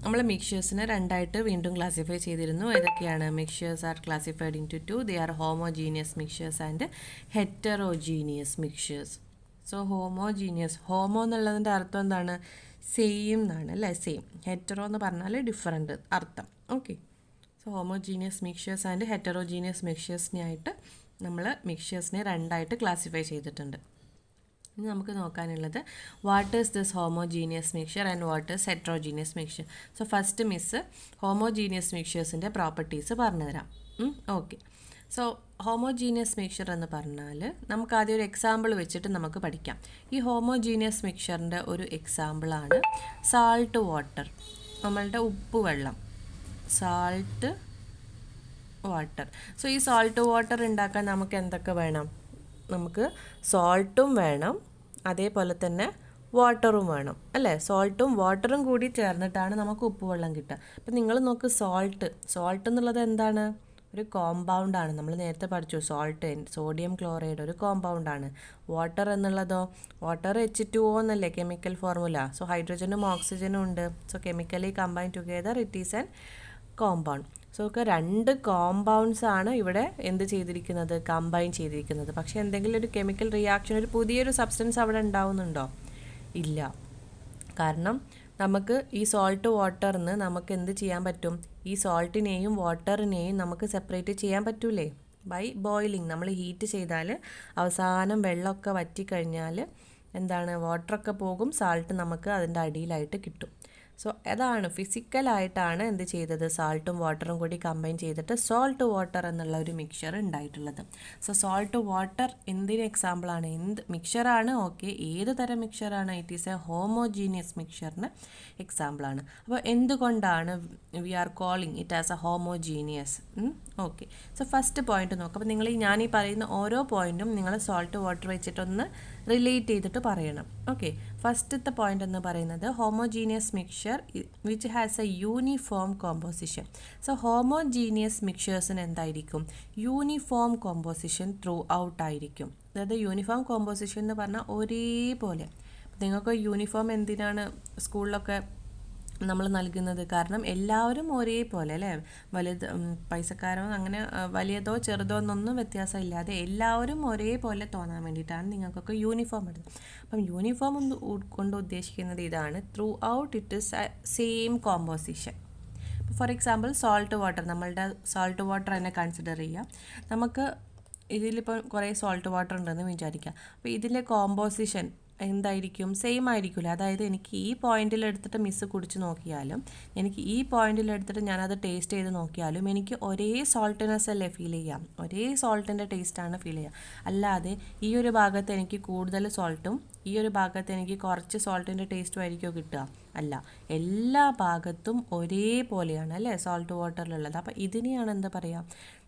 നമ്മൾ മിക്സ്ചേഴ്സിനെ രണ്ടായിട്ട് വീണ്ടും ക്ലാസിഫൈ ചെയ്തിരുന്നു. ഏതൊക്കെയാണ്? Mixtures are classified into 2. They are homogeneous mixtures and heterogeneous mixtures. So homo എന്നുള്ളതിൻ്റെ അർത്ഥം എന്താണ്? സെയിം എന്നാണ് അല്ലേ, സെയിം. ഹെറ്ററോ എന്ന് പറഞ്ഞാൽ ഡിഫറെൻ്റ് അർത്ഥം. Okay, so homogeneous mixtures and heterogeneous മിക്സ്ചേഴ്സിനായിട്ട് നമ്മൾ മിക്സ്ചേഴ്സിനെ രണ്ടായിട്ട് ക്ലാസിഫൈ ചെയ്തിട്ടുണ്ട്. ഇനി നമുക്ക് നോക്കാനുള്ളത് what is this homogeneous mixture and what is heterogeneous mixture. So first miss homogeneous മിക്സ്ചേഴ്സിൻ്റെ പ്രോപ്പർട്ടീസ് പറഞ്ഞു തരാം. ഓക്കെ, സോ ഹോമോജീനിയസ് മിക്സ്ചർ എന്ന് പറഞ്ഞാൽ നമുക്ക് ആദ്യം ഒരു എക്സാമ്പിൾ വെച്ചിട്ട് നമുക്ക് പഠിക്കാം. ഈ ഹോമോജീനിയസ് മിക്സ്ചറിൻ്റെ ഒരു എക്സാമ്പിളാണ് സാൾട്ട് വാട്ടർ, നമ്മളുടെ ഉപ്പ് വെള്ളം. Salt water. സോ ഈ സോൾട്ട് വാട്ടർ ഉണ്ടാക്കാൻ നമുക്ക് എന്തൊക്കെ വേണം? നമുക്ക് സോൾട്ടും വേണം, അതേപോലെ തന്നെ വാട്ടറും വേണം അല്ലേ? സോൾട്ടും വാട്ടറും കൂടി ചേർന്നിട്ടാണ് നമുക്ക് ഉപ്പുവെള്ളം കിട്ടുക. അപ്പം നിങ്ങൾ നോക്ക്, സോൾട്ട് എന്നുള്ളത് എന്താണ്? ഒരു കോമ്പൗണ്ടാണ്. നമ്മൾ നേരത്തെ പഠിച്ചു, സോൾട്ട് സോഡിയം ക്ലോറൈഡ് ഒരു കോമ്പൗണ്ടാണ്. വാട്ടർ എന്നുള്ളതോ, വാട്ടർ H2O എന്നല്ലേ കെമിക്കൽ ഫോർമുല. സോ ഹൈഡ്രജനും ഓക്സിജനും ഉണ്ട്. So chemically combine together it is an compound. So ഒക്കെ 2 കോമ്പൗണ്ട്സ് ആണ് ഇവിടെ എന്ത് ചെയ്തിരിക്കുന്നത്? കമ്പൈൻ ചെയ്തിരിക്കുന്നത്. പക്ഷേ എന്തെങ്കിലും ഒരു കെമിക്കൽ റിയാക്ഷൻ, ഒരു പുതിയൊരു സബ്സ്റ്റൻസ് അവിടെ ഉണ്ടാവുന്നുണ്ടോ? ഇല്ല. കാരണം നമുക്ക് ഈ സോൾട്ട് വാട്ടറിന് നമുക്ക് എന്ത് ചെയ്യാൻ പറ്റും? ഈ സോൾട്ടിനെയും വാട്ടറിനെയും നമുക്ക് സെപ്പറേറ്റ് ചെയ്യാൻ പറ്റൂലേ? By boiling. നമ്മൾ ഹീറ്റ് ചെയ്താൽ അവസാനം വെള്ളമൊക്കെ വറ്റിക്കഴിഞ്ഞാൽ എന്താണ്, വാട്ടറൊക്കെ പോകും, സാൾട്ട് നമുക്ക് അതിൻ്റെ അടിയിലായിട്ട് കിട്ടും. സോ അതാണ് ഫിസിക്കലായിട്ടാണ് എന്ത് ചെയ്തത്? സാൾട്ടും വാട്ടറും കൂടി കമ്പൈൻ ചെയ്തിട്ട് സോൾട്ട് വാട്ടർ എന്നുള്ള ഒരു മിക്സ്ചർ ഉണ്ടായിട്ടുള്ളത്. സോ സോൾട്ട് വാട്ടർ എന്തിന് എക്സാമ്പിളാണ്? എന്ത് മിക്സ്ചറാണ്? ഓക്കെ, ഏത് തരം മിക്സ്ചറാണ്? ഇറ്റ് ഈസ് എ ഹോമോജീനിയസ് മിക്സ്ചറിന് എക്സാമ്പിളാണ്. അപ്പോൾ എന്തുകൊണ്ടാണ് we are calling it as a homogeneous? Okay. So first point നോക്കാം. അപ്പോൾ നിങ്ങൾ ഞാനീ പറയുന്ന ഓരോ പോയിന്റും നിങ്ങൾ സോൾട്ട് വാട്ടർ വെച്ചിട്ടൊന്ന് റിലേറ്റ് ചെയ്തിട്ട് പറയണം. ഓക്കെ, ഫസ്റ്റത്തെ പോയിന്റ് എന്ന് പറയുന്നത് homogeneous mixture which has a uniform composition. So homogeneous മിക്സ്ചേഴ്സിന് എന്തായിരിക്കും? യൂണിഫോം കോമ്പോസിഷൻ ത്രൂ ഔട്ട് ആയിരിക്കും. അതായത് യൂണിഫോം കോമ്പോസിഷൻ എന്ന് പറഞ്ഞാൽ ഒരേപോലെ. നിങ്ങൾക്ക് യൂണിഫോം എന്തിനാണ് സ്കൂളിലൊക്കെ നമ്മൾ നൽകുന്നത്? കാരണം എല്ലാവരും ഒരേപോലെ അല്ലേ, വലുത് പൈസക്കാരോ അങ്ങനെ വലിയതോ ചെറുതോ എന്നൊന്നും വ്യത്യാസമില്ലാതെ എല്ലാവരും ഒരേപോലെ തോന്നാൻ വേണ്ടിയിട്ടാണ് നിങ്ങൾക്കൊക്കെ യൂണിഫോം ഇടുന്നത്. അപ്പം യൂണിഫോം കൊണ്ട് ഉദ്ദേശിക്കുന്നത് ഇതാണ്, through out it is same composition. For example salt water, നമ്മളുടെ സോൾട്ട് വാട്ടർ തന്നെ കൺസിഡർ ചെയ്യാം. നമുക്ക് ഇതിലിപ്പോൾ കുറേ സോൾട്ട് വാട്ടർ ഉണ്ടെന്ന് വിചാരിക്കാം. അപ്പോൾ ഇതിലെ കോമ്പോസിഷൻ എന്തായിരിക്കും? സെയിം ആയിരിക്കില്ല. അതായത് എനിക്ക് ഈ പോയിന്റിൽ എടുത്തിട്ട് മിസ്സ് കുടിച്ച് നോക്കിയാലും, എനിക്ക് ഈ പോയിന്റിൽ എടുത്തിട്ട് ഞാനത് ടേസ്റ്റ് ചെയ്ത് നോക്കിയാലും എനിക്ക് ഒരേ സോൾട്ടിനെസ് അല്ലേ ഫീൽ ചെയ്യാം, ഒരേ സോൾട്ടിൻ്റെ ടേസ്റ്റാണ് ഫീൽ ചെയ്യുക. അല്ലാതെ ഈ ഒരു ഭാഗത്ത് എനിക്ക് കൂടുതൽ സോൾട്ടും ഈ ഒരു ഭാഗത്ത് എനിക്ക് കുറച്ച് സോൾട്ടിൻ്റെ ടേസ്റ്റും ആയിരിക്കുമോ കിട്ടുക? അല്ല, എല്ലാ ഭാഗത്തും ഒരേപോലെയാണ് അല്ലേ സോൾട്ട് വാട്ടറിലുള്ളത്. അപ്പോൾ ഇതിനെയാണ് എന്താ പറയുക?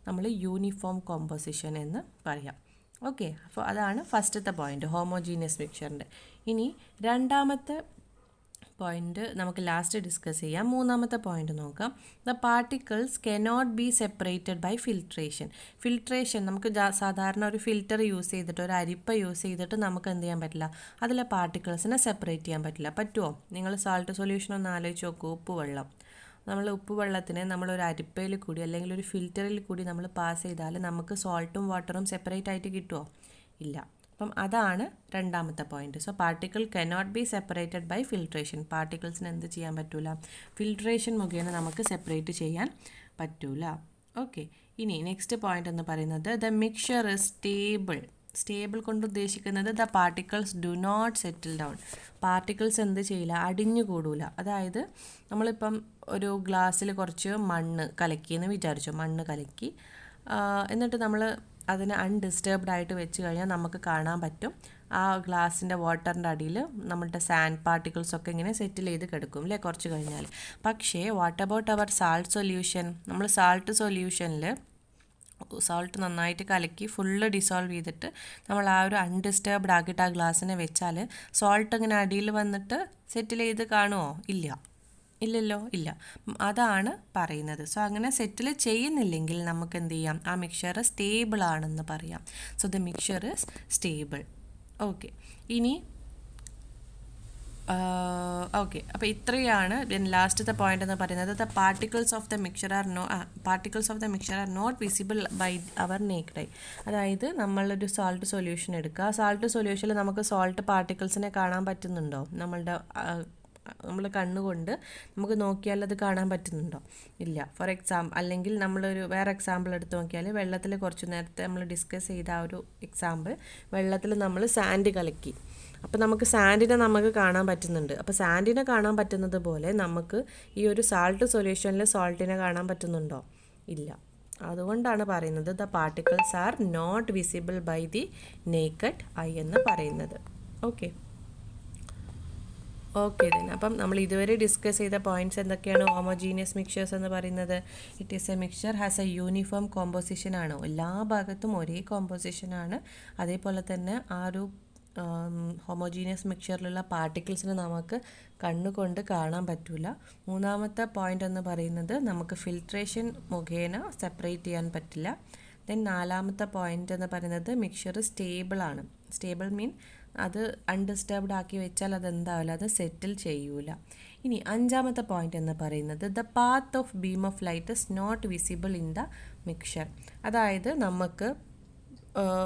നമ്മൾ യൂണിഫോം കോമ്പോസിഷൻ എന്ന് പറയാം. ഓക്കെ, അപ്പോൾ അതാണ് ഫസ്റ്റത്തെ പോയിന്റ്, ഹോമോജീനിയസ് മിക്സ്ചറിൻ്റെ. ഇനി രണ്ടാമത്തെ പോയിന്റ് നമുക്ക് ലാസ്റ്റ് ഡിസ്കസ് ചെയ്യാം. മൂന്നാമത്തെ പോയിന്റ് നോക്കാം. The particles cannot be separated by filtration. Filtration നമുക്ക് സാധാരണ ഒരു ഫിൽറ്റർ യൂസ് ചെയ്തിട്ട്, ഒരു അരിപ്പ യൂസ് ചെയ്തിട്ട് നമുക്ക് എന്ത് ചെയ്യാൻ പറ്റില്ല? അതിലെ പാർട്ടിക്കിൾസിനെ സെപ്പറേറ്റ് ചെയ്യാൻ പറ്റില്ല. പറ്റുമോ? നിങ്ങൾ സാൾട്ട് സൊല്യൂഷൻ ഒന്ന് ആലോചിച്ച് നോക്കൂ. ഉപ്പുവെള്ളം, നമ്മൾ ഉപ്പുവെള്ളത്തിനെ നമ്മളൊരു അരിപ്പയിൽ കൂടി അല്ലെങ്കിൽ ഒരു ഫിൽറ്ററിൽ കൂടി നമ്മൾ പാസ് ചെയ്താൽ നമുക്ക് സോൾട്ടും വാട്ടറും സെപ്പറേറ്റ് ആയിട്ട് കിട്ടുമോ? ഇല്ല. അപ്പം അതാണ് രണ്ടാമത്തെ point. So particle cannot be separated by filtration. പാർട്ടിക്കിൾസിന് എന്ത് ചെയ്യാൻ പറ്റൂല? ഫിൽട്രേഷൻ മുഖേന നമുക്ക് സെപ്പറേറ്റ് ചെയ്യാൻ പറ്റൂല. ഓക്കെ, ഇനി നെക്സ്റ്റ് പോയിന്റ് എന്ന് പറയുന്നത് the mixture is stable. Stable കൊണ്ട് ഉദ്ദേശിക്കുന്നത് the particles do not settle down. Particles എന്ത് ചെയ്യില്ല? അടിഞ്ഞു കൂടൂല. അതായത് നമ്മളിപ്പം ഒരു ഗ്ലാസ്സിൽ കുറച്ച് മണ്ണ് കലക്കിയെന്ന് വിചാരിച്ചു, മണ്ണ് കലക്കി, എന്നിട്ട് നമ്മൾ അതിനെ അൺഡിസ്റ്റർബ്ഡ് ആയിട്ട് വെച്ച് കഴിഞ്ഞാൽ നമുക്ക് കാണാൻ പറ്റും ആ ഗ്ലാസിൻ്റെ വാട്ടറിൻ്റെ അടിയിൽ നമ്മളുടെ സാൻഡ് പാർട്ടിക്കിൾസൊക്കെ ഇങ്ങനെ സെറ്റിൽ ചെയ്ത് കിടക്കും അല്ലേ കുറച്ച് കഴിഞ്ഞാൽ. പക്ഷേ വാട്ട് അബൌട്ട് അവർ സാൾട്ട് സൊല്യൂഷൻ? നമ്മൾ സാൾട്ട് സൊല്യൂഷനിൽ സോൾട്ട് നന്നായിട്ട് കലക്കി ഫുള്ള് ഡിസോൾവ് ചെയ്തിട്ട് നമ്മൾ ആ ഒരു അൺഡിസ്റ്റർബ്ഡ് ആക്കിയിട്ട് ആ ഗ്ലാസ്സിനെ വെച്ചാൽ സോൾട്ട് ഇങ്ങനെ അടിയിൽ വന്നിട്ട് സെറ്റിൽ ചെയ്ത് കാണുമോ? ഇല്ലല്ലോ, ഇല്ല. അതാണ് പറയുന്നത്. സോ അങ്ങനെ സെറ്റിൽ ചെയ്യുന്നില്ലെങ്കിൽ നമുക്ക് എന്ത് ചെയ്യാം? ആ മിക്സ്ചർ സ്റ്റേബിൾ ആണെന്ന് പറയാം. So the mixture is stable. Okay, ഇനി ഓക്കെ, അപ്പോൾ ഇത്രയാണ് ലാസ്റ്റത്തെ പോയിന്റ് എന്ന് പറയുന്നത്. The particles of the mixture are not visible by our naked eye. അതായത് നമ്മളൊരു സാൾട്ട് സൊല്യൂഷൻ എടുക്കുക. സാൾട്ട് സൊല്യൂഷനിൽ നമുക്ക് സോൾട്ട് പാർട്ടിക്കിൾസിനെ കാണാൻ പറ്റുന്നുണ്ടോ? നമ്മൾ കണ്ണുകൊണ്ട് നമുക്ക് നോക്കിയാൽ അത് കാണാൻ പറ്റുന്നുണ്ടോ? ഇല്ല. ഫോർ എക്സാമ്പിൾ, അല്ലെങ്കിൽ നമ്മളൊരു വേറെ എക്സാമ്പിൾ എടുത്ത് നോക്കിയാൽ വെള്ളത്തിൽ കുറച്ച് നേരത്തെ നമ്മൾ ഡിസ്കസ് ചെയ്ത ആ ഒരു എക്സാമ്പിൾ, വെള്ളത്തിൽ നമ്മൾ സാൻഡ് കലക്കി, അപ്പോൾ നമുക്ക് സാൻഡിനെ നമുക്ക് കാണാൻ പറ്റുന്നുണ്ട്. അപ്പോൾ സാൻഡിനെ കാണാൻ പറ്റുന്നത് പോലെ നമുക്ക് ഈ ഒരു സാൾട്ട് സൊല്യൂഷനിൽ സോൾട്ടിനെ കാണാൻ പറ്റുന്നുണ്ടോ? ഇല്ല. അതുകൊണ്ടാണ് പറയുന്നത് the particles are not visible by the naked eye എന്ന് പറയുന്നത്. ഓക്കെ, ഓക്കെ then അപ്പം നമ്മൾ ഇതുവരെ ഡിസ്കസ് ചെയ്ത പോയിന്റ്സ് എന്തൊക്കെയാണ്? ഹോമോജീനിയസ് മിക്സ്ചേഴ്സ് എന്ന് പറയുന്നത് it is A mixture has a uniform composition ആണ്, എല്ലാ ഭാഗത്തും ഒരേ കോമ്പോസിഷൻ ആണ്. അതേപോലെ തന്നെ ആ ഒരു ഹോമോജീനിയസ് മിക്സ്ചറിലുള്ള പാർട്ടിക്കിൾസിന് നമുക്ക് കണ്ണുകൊണ്ട് കാണാൻ പറ്റില്ല. മൂന്നാമത്തെ പോയിന്റ് എന്ന് പറയുന്നത് നമുക്ക് ഫിൽട്രേഷൻ മുഖേന സെപ്പറേറ്റ് ചെയ്യാൻ പറ്റില്ല. ദെൻ നാലാമത്തെ പോയിന്റ് എന്ന് പറയുന്നത് മിക്സ്ചർ സ്റ്റേബിൾ ആണ്. സ്റ്റേബിൾ മീൻ അത് അൺഡിസ്റ്റർബ്ഡ് ആക്കി വെച്ചാൽ അതെന്താവില്ല, അത് സെറ്റിൽ ചെയ്യൂല. ഇനി അഞ്ചാമത്തെ പോയിന്റ് എന്ന് പറയുന്നത് the path of beam of light is not visible in the mixture. അതായത് നമുക്ക്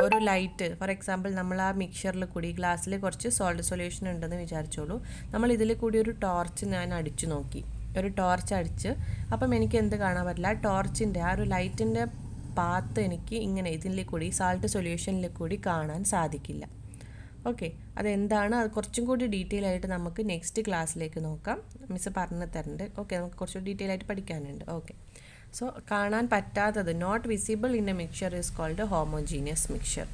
ഒരു ലൈറ്റ്, ഫോർ എക്സാമ്പിൾ നമ്മൾ ആ മിക്സ്ചറിൽ കൂടി ഗ്ലാസ്സിൽ കുറച്ച് സോൾട്ട് സൊല്യൂഷൻ ഉണ്ടെന്ന് വിചാരിച്ചോളൂ. നമ്മൾ ഇതിൽ കൂടി ഒരു ടോർച്ച് ഞാൻ അടിച്ചു നോക്കി, ഒരു ടോർച്ച് അടിച്ച്, അപ്പം എനിക്ക് എന്ത് കാണാൻ പറ്റില്ല, ആ ടോർച്ചിൻ്റെ ആ ഒരു ലൈറ്റിൻ്റെ പാത്ത് എനിക്ക് ഇങ്ങനെ ഇതിൽ കൂടി സാൾട്ട് സൊല്യൂഷനിൽ കൂടി കാണാൻ സാധിക്കില്ല. ഓക്കെ, അതെന്താണ്, അത് കുറച്ചും കൂടി ഡീറ്റെയിൽ ആയിട്ട് നമുക്ക് നെക്സ്റ്റ് ക്ലാസ്സിലേക്ക് നോക്കാം. മിസ് പറഞ്ഞു തരുന്നുണ്ട്. ഓക്കെ, നമുക്ക് കുറച്ച് ഡീറ്റെയിൽ ആയിട്ട് പഠിക്കാനുണ്ട്. ഓക്കെ, സോ കാണാൻ പറ്റാത്തത് not visible in a mixture is called homogeneous mixture.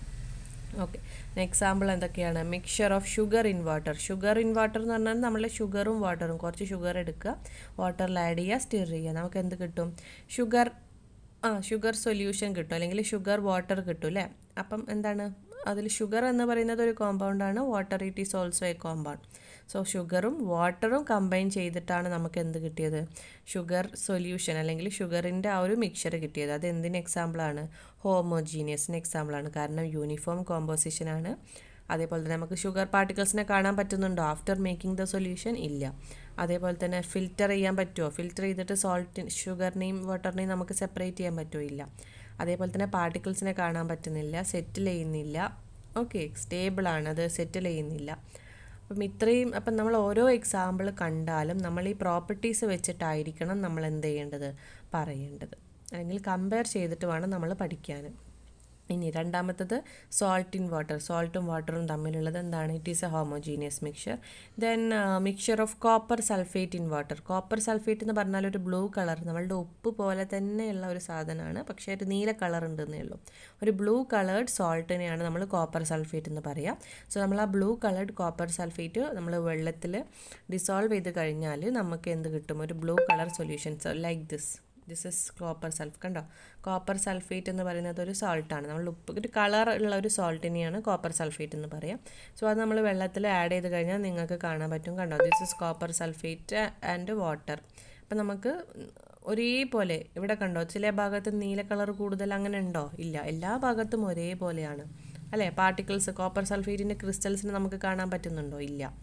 Okay, example എന്തൊക്കെയാണ്? Mixture of sugar in water. Sugar in water എന്ന് പറഞ്ഞാൽ നമ്മൾ ഷുഗറും വാട്ടറും, കുറച്ച് ഷുഗർ എടുക്കുക, വാട്ടറിൽ ആഡ് ചെയ്യുക, സ്റ്റിർ ചെയ്യുക, നമുക്ക് എന്ത് കിട്ടും? ഷുഗർ സൊല്യൂഷൻ കിട്ടും, അല്ലെങ്കിൽ ഷുഗർ വാട്ടർ കിട്ടും അല്ലേ? അപ്പം എന്താണ് അതിൽ ഷുഗർ എന്ന് പറയുന്നത് ഒരു കോമ്പൗണ്ടാണ്, water it is also a compound. So ഷുഗറും വാട്ടറും കമ്പൈൻ ചെയ്തിട്ടാണ് നമുക്ക് എന്ത് കിട്ടിയത്? ഷുഗർ സൊല്യൂഷൻ അല്ലെങ്കിൽ ഷുഗറിൻ്റെ ആ ഒരു മിക്സ്ചർ കിട്ടിയത്. അത് എന്തിന് എക്സാമ്പിളാണ്? ഹോമോജീനിയസിന് എക്സാമ്പിളാണ്. കാരണം യൂണിഫോം കോമ്പോസിഷനാണ്. അതേപോലെ തന്നെ നമുക്ക് ഷുഗർ പാർട്ടിക്കിൾസിനെ കാണാൻ പറ്റുന്നുണ്ടോ ആഫ്റ്റർ മേക്കിംഗ് ദ സൊല്യൂഷൻ? ഇല്ല. അതേപോലെ തന്നെ ഫിൽറ്റർ ചെയ്യാൻ പറ്റുമോ? ഫിൽറ്റർ ചെയ്തിട്ട് ഷുഗറിനെയും വാട്ടറിനെയും നമുക്ക് സെപ്പറേറ്റ് ചെയ്യാൻ പറ്റുമോ? ഇല്ല. അതേപോലെ തന്നെ പാർട്ടിക്കിൾസിനെ കാണാൻ പറ്റുന്നില്ല, സെറ്റിൽ ചെയ്യുന്നില്ല. ഓക്കെ, സ്റ്റേബിളാണ്, അത് സെറ്റിൽ ചെയ്യുന്നില്ല. അപ്പം നമ്മൾ ഓരോ എക്സാമ്പിൾ കണ്ടാലും നമ്മൾ ഈ പ്രോപ്പർട്ടീസ് വെച്ചിട്ടായിരിക്കണം നമ്മൾ എന്ത് ചെയ്യേണ്ടത്, പറയേണ്ടത്, അല്ലെങ്കിൽ കമ്പയർ ചെയ്തിട്ട് വേണം നമ്മൾ പഠിക്കാൻ. ഇനി രണ്ടാമത്തത് സോൾട്ട് ഇൻ വാട്ടർ. സോൾട്ടും വാട്ടറും തമ്മിലുള്ളത് എന്താണ്? It is a homogeneous mixture. Then mixture of copper sulphate in water. Copper sulphate എന്ന് പറഞ്ഞാൽ ഒരു ബ്ലൂ കളർ, നമ്മളുടെ ഉപ്പ് പോലെ തന്നെയുള്ള ഒരു സാധനമാണ്, പക്ഷേ ഒരു നീല കളർ ഉണ്ടെന്നേ ഉള്ളൂ. ഒരു ബ്ലൂ കളേർഡ് സോൾട്ടിനെയാണ് നമ്മൾ കോപ്പർ സൾഫേറ്റ് എന്ന് പറയുക. സോ നമ്മൾ ആ ബ്ലൂ കളേർഡ് കോപ്പർ സൾഫേറ്റ് നമ്മൾ വെള്ളത്തിൽ ഡിസോൾവ് ചെയ്ത് കഴിഞ്ഞാൽ നമുക്ക് എന്ത് കിട്ടും? ഒരു blue colour solutions like this is copper സൾഫ്. കണ്ടോ, കോപ്പർ സൾഫേറ്റ് എന്ന് പറയുന്നത് ഒരു സോൾട്ടാണ്. നമ്മൾ ഉപ്പ് ഒരു കളർ ഉള്ള ഒരു സോൾട്ടിനെയാണ് കോപ്പർ സൾഫേറ്റ് എന്ന് പറയാം. സോ അത് നമ്മൾ വെള്ളത്തിൽ ആഡ് ചെയ്ത് കഴിഞ്ഞാൽ നിങ്ങൾക്ക് കാണാൻ പറ്റും. കണ്ടോ, this is copper sulphate and water. അപ്പം നമുക്ക് ഒരേപോലെ ഇവിടെ കണ്ടോ, ചില ഭാഗത്ത് നീല കളർ കൂടുതൽ അങ്ങനെ ഉണ്ടോ? ഇല്ല, എല്ലാ ഭാഗത്തും ഒരേപോലെയാണ് അല്ലേ? പാർട്ടിക്കിൾസ് കോപ്പർ സൾഫേറ്റിൻ്റെ ക്രിസ്റ്റൽസിന് നമുക്ക് കാണാൻ പറ്റുന്നുണ്ടോ? ഇല്ല.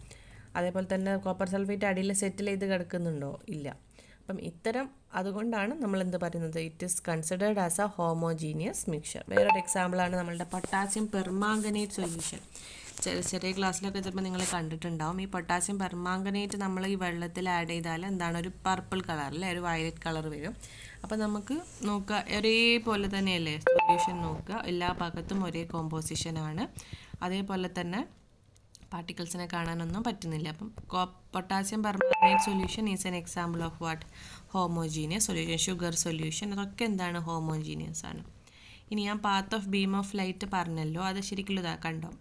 അതേപോലെ തന്നെ കോപ്പർ സൾഫേറ്റ് അടിയിൽ സെറ്റിൽ ചെയ്ത് കിടക്കുന്നുണ്ടോ? ഇല്ല. അപ്പം അതുകൊണ്ടാണ് നമ്മൾ എന്ത് പറയുന്നത്, it is considered as a homogeneous mixture. വേറൊരു എക്സാമ്പിളാണ് നമ്മളുടെ പൊട്ടാസ്യം പെർമാംഗനേറ്റ് സൊല്യൂഷൻ. ചെറിയ ക്ലാസ്സിലൊക്കെ ചിലപ്പോൾ നിങ്ങൾ കണ്ടിട്ടുണ്ടാവും. ഈ പൊട്ടാസ്യം പെർമാംഗനേറ്റ് നമ്മൾ ഈ വെള്ളത്തിൽ ആഡ് ചെയ്താൽ എന്താണ്, ഒരു പർപ്പിൾ കളർ അല്ലേ, ഒരു വയലറ്റ് കളർ വരും. അപ്പോൾ നമുക്ക് നോക്കുക, ഒരേപോലെ തന്നെയല്ലേ സൊല്യൂഷൻ നോക്കുക, എല്ലാ ഭാഗത്തും ഒരേ കോമ്പോസിഷനാണ്. അതേപോലെ തന്നെ പാർട്ടിക്കിൾസിനെ കാണാനൊന്നും പറ്റുന്നില്ല. അപ്പം potassium permanganate solution is an example of what? Homogeneous solution. Sugar solution, അതൊക്കെ എന്താണ്? ഹോമോജീനിയസ് ആണ്. ഇനി ഞാൻ path of beam of light പറഞ്ഞല്ലോ, അത് ശരിക്കും കണ്ടോ?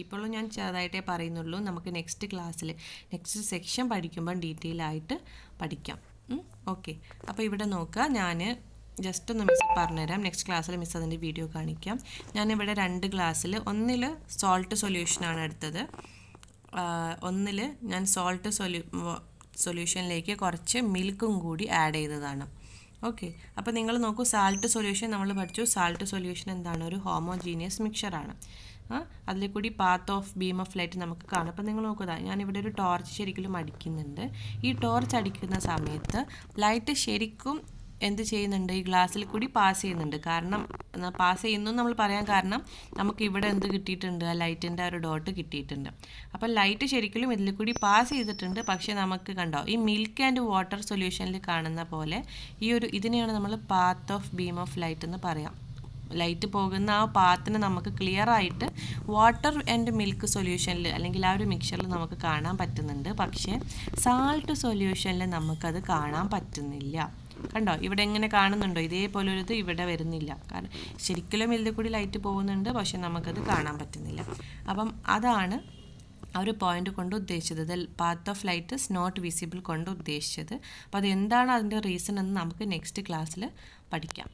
ഇപ്പോഴും ഞാൻ ചെറുതായിട്ടേ പറയുന്നുള്ളൂ. നമുക്ക് നെക്സ്റ്റ് ക്ലാസ്സിൽ നെക്സ്റ്റ് സെക്ഷൻ പഠിക്കുമ്പോൾ ഡീറ്റെയിൽ ആയിട്ട് പഠിക്കാം. ഓക്കെ, അപ്പോൾ ഇവിടെ നോക്കുക, ഞാൻ ജസ്റ്റ് ഒന്ന് മിസ് പറഞ്ഞുതരാം. നെക്സ്റ്റ് ക്ലാസ്സിൽ മിസ് അതിൻ്റെ വീഡിയോ കാണിക്കാം. ഞാനിവിടെ 2 ക്ലാസ്സിൽ ഒന്നിൽ സോൾട്ട് സൊല്യൂഷനാണ് എടുത്തത്, ഒന്നിൽ ഞാൻ സോൾട്ട് സൊല്യൂഷനിലേക്ക് കുറച്ച് മിൽക്കും കൂടി ആഡ് ചെയ്തതാണ്. ഓക്കെ, അപ്പോൾ നിങ്ങൾ നോക്കൂ, സാൾട്ട് സൊല്യൂഷൻ നമ്മൾ പഠിച്ചു. സാൾട്ട് സൊല്യൂഷൻ എന്താണ്? ഒരു ഹോമോജീനിയസ് മിക്സ്ചറാണ്. അതിൽ കൂടി path of beam of light നമുക്ക് കാണാം. അപ്പോൾ നിങ്ങൾ നോക്കുക, ഞാനിവിടെ ഒരു ടോർച്ച് ശരിക്കും അടിക്കുന്നുണ്ട്. ഈ ടോർച്ച് അടിക്കുന്ന സമയത്ത് ലൈറ്റ് ശരിക്കും എന്ത് ചെയ്യുന്നുണ്ട്? ഈ ഗ്ലാസ്സിൽ കൂടി പാസ് ചെയ്യുന്നുണ്ട്. കാരണം പാസ് ചെയ്യുന്നു നമ്മൾ പറയാൻ കാരണം നമുക്ക് ഇവിടെ എന്ത് കിട്ടിയിട്ടുണ്ട്? ആ ലൈറ്റിൻ്റെ ഒരു ഡോട്ട് കിട്ടിയിട്ടുണ്ട്. അപ്പോൾ ലൈറ്റ് ശരിക്കും ഇതിൽ കൂടി പാസ് ചെയ്തിട്ടുണ്ട്. പക്ഷേ നമുക്ക് കണ്ടോ, ഈ മിൽക്ക് ആൻഡ് വാട്ടർ സൊല്യൂഷനിൽ കാണുന്ന പോലെ ഇതിനെയാണ് നമ്മൾ path of beam of light എന്ന് പറയാം. ലൈറ്റ് പോകുന്ന ആ പാത്തിന് നമുക്ക് ക്ലിയർ ആയിട്ട് വാട്ടർ ആൻഡ് മിൽക്ക് സൊല്യൂഷനിൽ അല്ലെങ്കിൽ ആ ഒരു മിക്സ്ചറിൽ നമുക്ക് കാണാൻ പറ്റുന്നുണ്ട്. പക്ഷേ സാൾട്ട് സൊല്യൂഷനിൽ നമുക്കത് കാണാൻ പറ്റുന്നില്ല. കണ്ടോ, ഇവിടെ എങ്ങനെ കാണുന്നുണ്ടോ? ഇതേപോലൊരിത് ഇവിടെ വരുന്നില്ല. കാരണം ശരിക്കും ഇതിൽ കൂടി ലൈറ്റ് പോകുന്നുണ്ട്, പക്ഷെ നമുക്കത് കാണാൻ പറ്റുന്നില്ല. അപ്പം അതാണ് ആ ഒരു പോയിന്റ് കൊണ്ട് ഉദ്ദേശിച്ചത്, the path of light is not visible കൊണ്ട് ഉദ്ദേശിച്ചത്. അപ്പോൾ അത് എന്താണ് അതിൻ്റെ റീസൺ എന്ന് നമുക്ക് നെക്സ്റ്റ് ക്ലാസ്സിൽ പഠിക്കാം.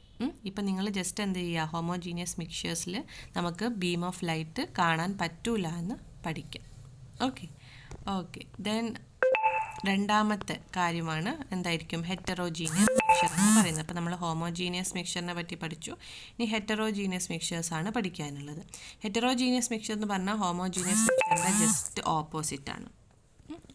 ഇപ്പം നിങ്ങൾ ജസ്റ്റ് എന്ത് ചെയ്യുക, ഹോമോജീനിയസ് മിക്സ്ചേഴ്സിൽ നമുക്ക് ബീം ഓഫ് ലൈറ്റ് കാണാൻ പറ്റൂല എന്ന് പഠിക്കാം. ഓക്കെ ദെൻ രണ്ടാമത്തെ കാര്യമാണ് എന്തായിരിക്കും, ഹെറ്ററോജീനിയസ് മിക്സ്ചർ എന്ന് പറയുന്നത്. അപ്പോൾ നമ്മൾ ഹോമോജീനിയസ് മിക്സ്ചറിനെ പറ്റി പഠിച്ചു. ഇനി ഹെറ്ററോജീനിയസ് മിക്സ്ചേഴ്സ് ആണ് പഠിക്കാനുള്ളത്. ഹെറ്ററോജീനിയസ് മിക്സ്ചർ എന്ന് പറഞ്ഞാൽ ഹോമോജീനിയസ് മിക്സ്ചറിൻ്റെ ജസ്റ്റ് ഓപ്പോസിറ്റ് ആണ്.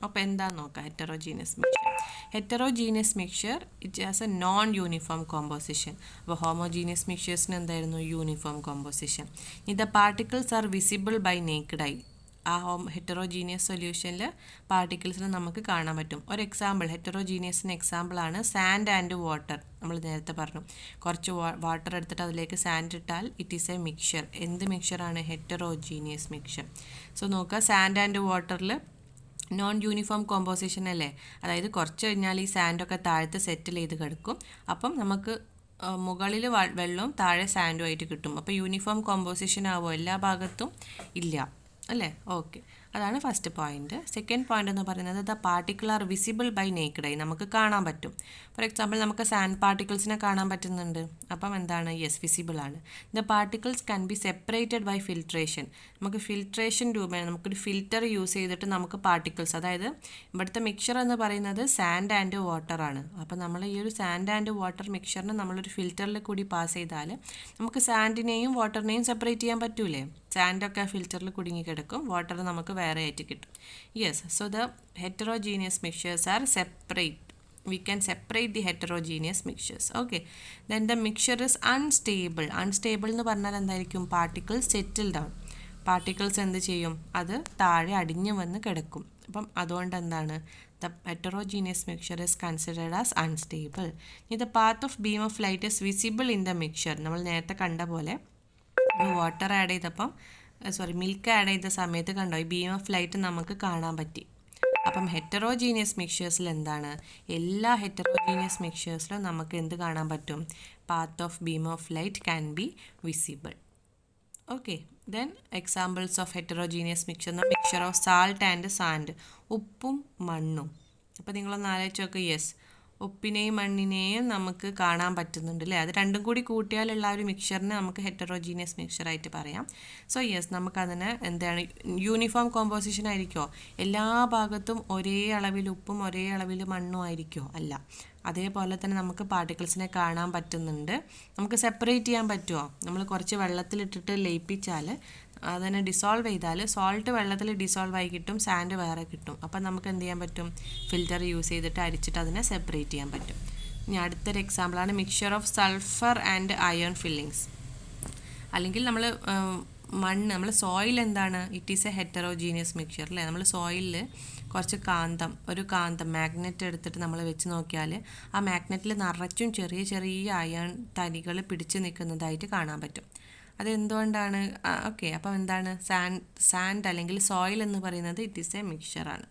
അപ്പോൾ എന്താണെന്ന് നോക്കാം heterogeneous mixture. Heterogeneous mixture it has a non uniform composition. അപ്പോൾ ഹോമോജീനിയസ് മിക്സ്ചേഴ്സിന് എന്തായിരുന്നു, uniform composition. The particles are visible by naked eye. ആ ഹെറ്ററോജീനിയസ് സൊല്യൂഷനിൽ പാർട്ടിക്കിൾസിന് നമുക്ക് കാണാൻ പറ്റും. ഒരു എക്സാമ്പിൾ, ഹെറ്ററോജീനിയസിന് എക്സാമ്പിളാണ് സാൻഡ് ആൻഡ് വാട്ടർ. നമ്മൾ നേരത്തെ പറഞ്ഞു, കുറച്ച് വാട്ടർ എടുത്തിട്ട് അതിലേക്ക് സാൻഡ് ഇട്ടാൽ ഇറ്റ് ഈസ് എ മിക്സ്ചർ. എന്ത് മിക്സ്ചറാണ്, ഹെറ്ററോജീനിയസ് മിക്സ്ചർ. സോ നോക്കുക, സാൻഡ് ആൻഡ് വാട്ടറിൽ നോൺ യൂണിഫോം കോമ്പോസിഷൻ അല്ലേ, അതായത് കുറച്ച് കഴിഞ്ഞാൽ ഈ സാൻഡൊക്കെ താഴത്ത് സെറ്റിൽ ചെയ്ത് കിടക്കും. അപ്പം നമുക്ക് മുകളിൽ വെള്ളവും താഴെ സാൻഡും ആയിട്ട് കിട്ടും. അപ്പോൾ യൂണിഫോം കോമ്പോസിഷൻ ആവുമോ, എല്ലാ ഭാഗത്തും ഇല്ല അല്ലേ. ഓക്കെ, അതാണ് ഫസ്റ്റ് പോയിന്റ്. സെക്കൻഡ് പോയിന്റ് എന്ന് പറയുന്നത് the particle are visible by naked eye. നമുക്ക് കാണാൻ പറ്റും. ഫോർ എക്സാമ്പിൾ നമുക്ക് സാൻഡ് പാർട്ടിക്കിൾസിനെ കാണാൻ പറ്റുന്നുണ്ട്. അപ്പം എന്താണ്, യെസ്, വിസിബിൾ ആണ്. The particles can be separated by filtration. നമുക്ക് ഫിൽട്രേഷൻ രൂപേണ നമുക്കൊരു ഫിൽറ്റർ യൂസ് ചെയ്തിട്ട് നമുക്ക് പാർട്ടിക്കിൾസ്, അതായത് ഇവിടുത്തെ മിക്സ്ചർ എന്ന് പറയുന്നത് സാൻഡ് ആൻഡ് വാട്ടർ ആണ്. അപ്പോൾ നമ്മൾ ഈ ഒരു സാൻഡ് ആൻഡ് വാട്ടർ മിക്സ്ചറിനെ നമ്മളൊരു ഫിൽറ്ററിൽ കൂടി പാസ് ചെയ്താൽ നമുക്ക് സാൻഡിനെയും വാട്ടറിനെയും സെപ്പറേറ്റ് ചെയ്യാൻ പറ്റൂലേ. സാൻഡൊക്കെ ഫിൽറ്ററിൽ കുടുങ്ങി കിടക്കും, വാട്ടർ നമുക്ക് വേറെ ആയിട്ട് കിട്ടും. Yes, so the heterogeneous mixtures are separate. We can separate the heterogeneous mixtures. Okay, then the mixture is unstable. Unstable എന്ന് പറഞ്ഞാൽ എന്തായിരിക്കും, പാർട്ടിക്കിൾസ് സെറ്റിൽ ഡൗൺ. പാർട്ടിക്കിൾസ് എന്ത് ചെയ്യും, അത് താഴെ അടിഞ്ഞു വന്ന് കിടക്കും. അപ്പം അതുകൊണ്ട് എന്താണ്, the heterogeneous mixture is considered as unstable. The path of beam of light is visible in the mixture. നമ്മൾ നേരത്തെ കണ്ട പോലെ വാട്ടർ ആഡ് ചെയ്തപ്പം മിൽക്ക് ആഡ് ചെയ്ത സമയത്ത് കണ്ടോ, ഈ ബീം ഓഫ് ലൈറ്റ് നമുക്ക് കാണാൻ പറ്റി. അപ്പം ഹെറ്ററോജീനിയസ് മിക്സ്ചേഴ്സിൽ എന്താണ്, എല്ലാ ഹെറ്ററോജീനിയസ് മിക്സ്ചേഴ്സിലും നമുക്ക് എന്ത് കാണാൻ പറ്റും, path of beam of light can be visible. Okay, then examples of heterogeneous mixture, mixture of salt and sand, ഉപ്പും മണ്ണും. അപ്പോൾ നിങ്ങളൊന്ന് ആലോചിച്ച് നോക്ക്, യെസ്, ഉപ്പിനെയും മണ്ണിനെയും നമുക്ക് കാണാൻ പറ്റുന്നുണ്ട് അല്ലേ. അത് രണ്ടും കൂടി കൂട്ടിയാലുള്ള ഒരു മിക്സ്ചറിനെ നമുക്ക് ഹെറ്ററോജീനിയസ് മിക്സ്ചറായിട്ട് പറയാം. സോ യെസ്, നമുക്കതിന് എന്താണ്, യൂണിഫോം കോമ്പോസിഷൻ ആയിരിക്കുമോ, എല്ലാ ഭാഗത്തും ഒരേ അളവിൽ ഉപ്പും ഒരേ അളവിൽ മണ്ണും ആയിരിക്കുമോ, അല്ല. അതേപോലെ തന്നെ നമുക്ക് പാർട്ടിക്കിൾസിനെ കാണാൻ പറ്റുന്നുണ്ട്. നമുക്ക് സെപ്പറേറ്റ് ചെയ്യാൻ പറ്റുമോ, നമ്മൾ കുറച്ച് വെള്ളത്തിലിട്ടിട്ട് ലയിപ്പിച്ചാൽ അതിനെ ഡിസോൾവ് ചെയ്താൽ സോൾട്ട് വെള്ളത്തിൽ ഡിസോൾവ് ആയി കിട്ടും, സാൻഡ് വേറെ കിട്ടും. അപ്പം നമുക്ക് എന്ത് ചെയ്യാൻ പറ്റും, ഫിൽറ്റർ യൂസ് ചെയ്തിട്ട് അരിച്ചിട്ട് അതിനെ സെപ്പറേറ്റ് ചെയ്യാൻ പറ്റും. ഇനി അടുത്തൊരു എക്സാമ്പിളാണ് mixture of sulphur and iron fillings. അല്ലെങ്കിൽ നമ്മൾ മണ്ണ്, നമ്മൾ സോയിൽ എന്താണ്, it is A heterogeneous mixture അല്ലേ. നമ്മൾ സോയിലിൽ കുറച്ച് ഒരു കാന്തം മാഗ്നറ്റ് എടുത്തിട്ട് നമ്മൾ വെച്ച് നോക്കിയാൽ ആ മാഗ്നറ്റിൽ നിറച്ചും ചെറിയ ചെറിയ അയൺ തരികൾ പിടിച്ച് നിൽക്കുന്നതായിട്ട് കാണാൻ പറ്റും. അതെന്തുകൊണ്ടാണ്, ഓക്കെ. അപ്പം എന്താണ്, സാൻഡ് അല്ലെങ്കിൽ സോയിൽ എന്ന് പറയുന്നത് ഇറ്റ് ഈസ് എ മിക്സ്ചറാണ്.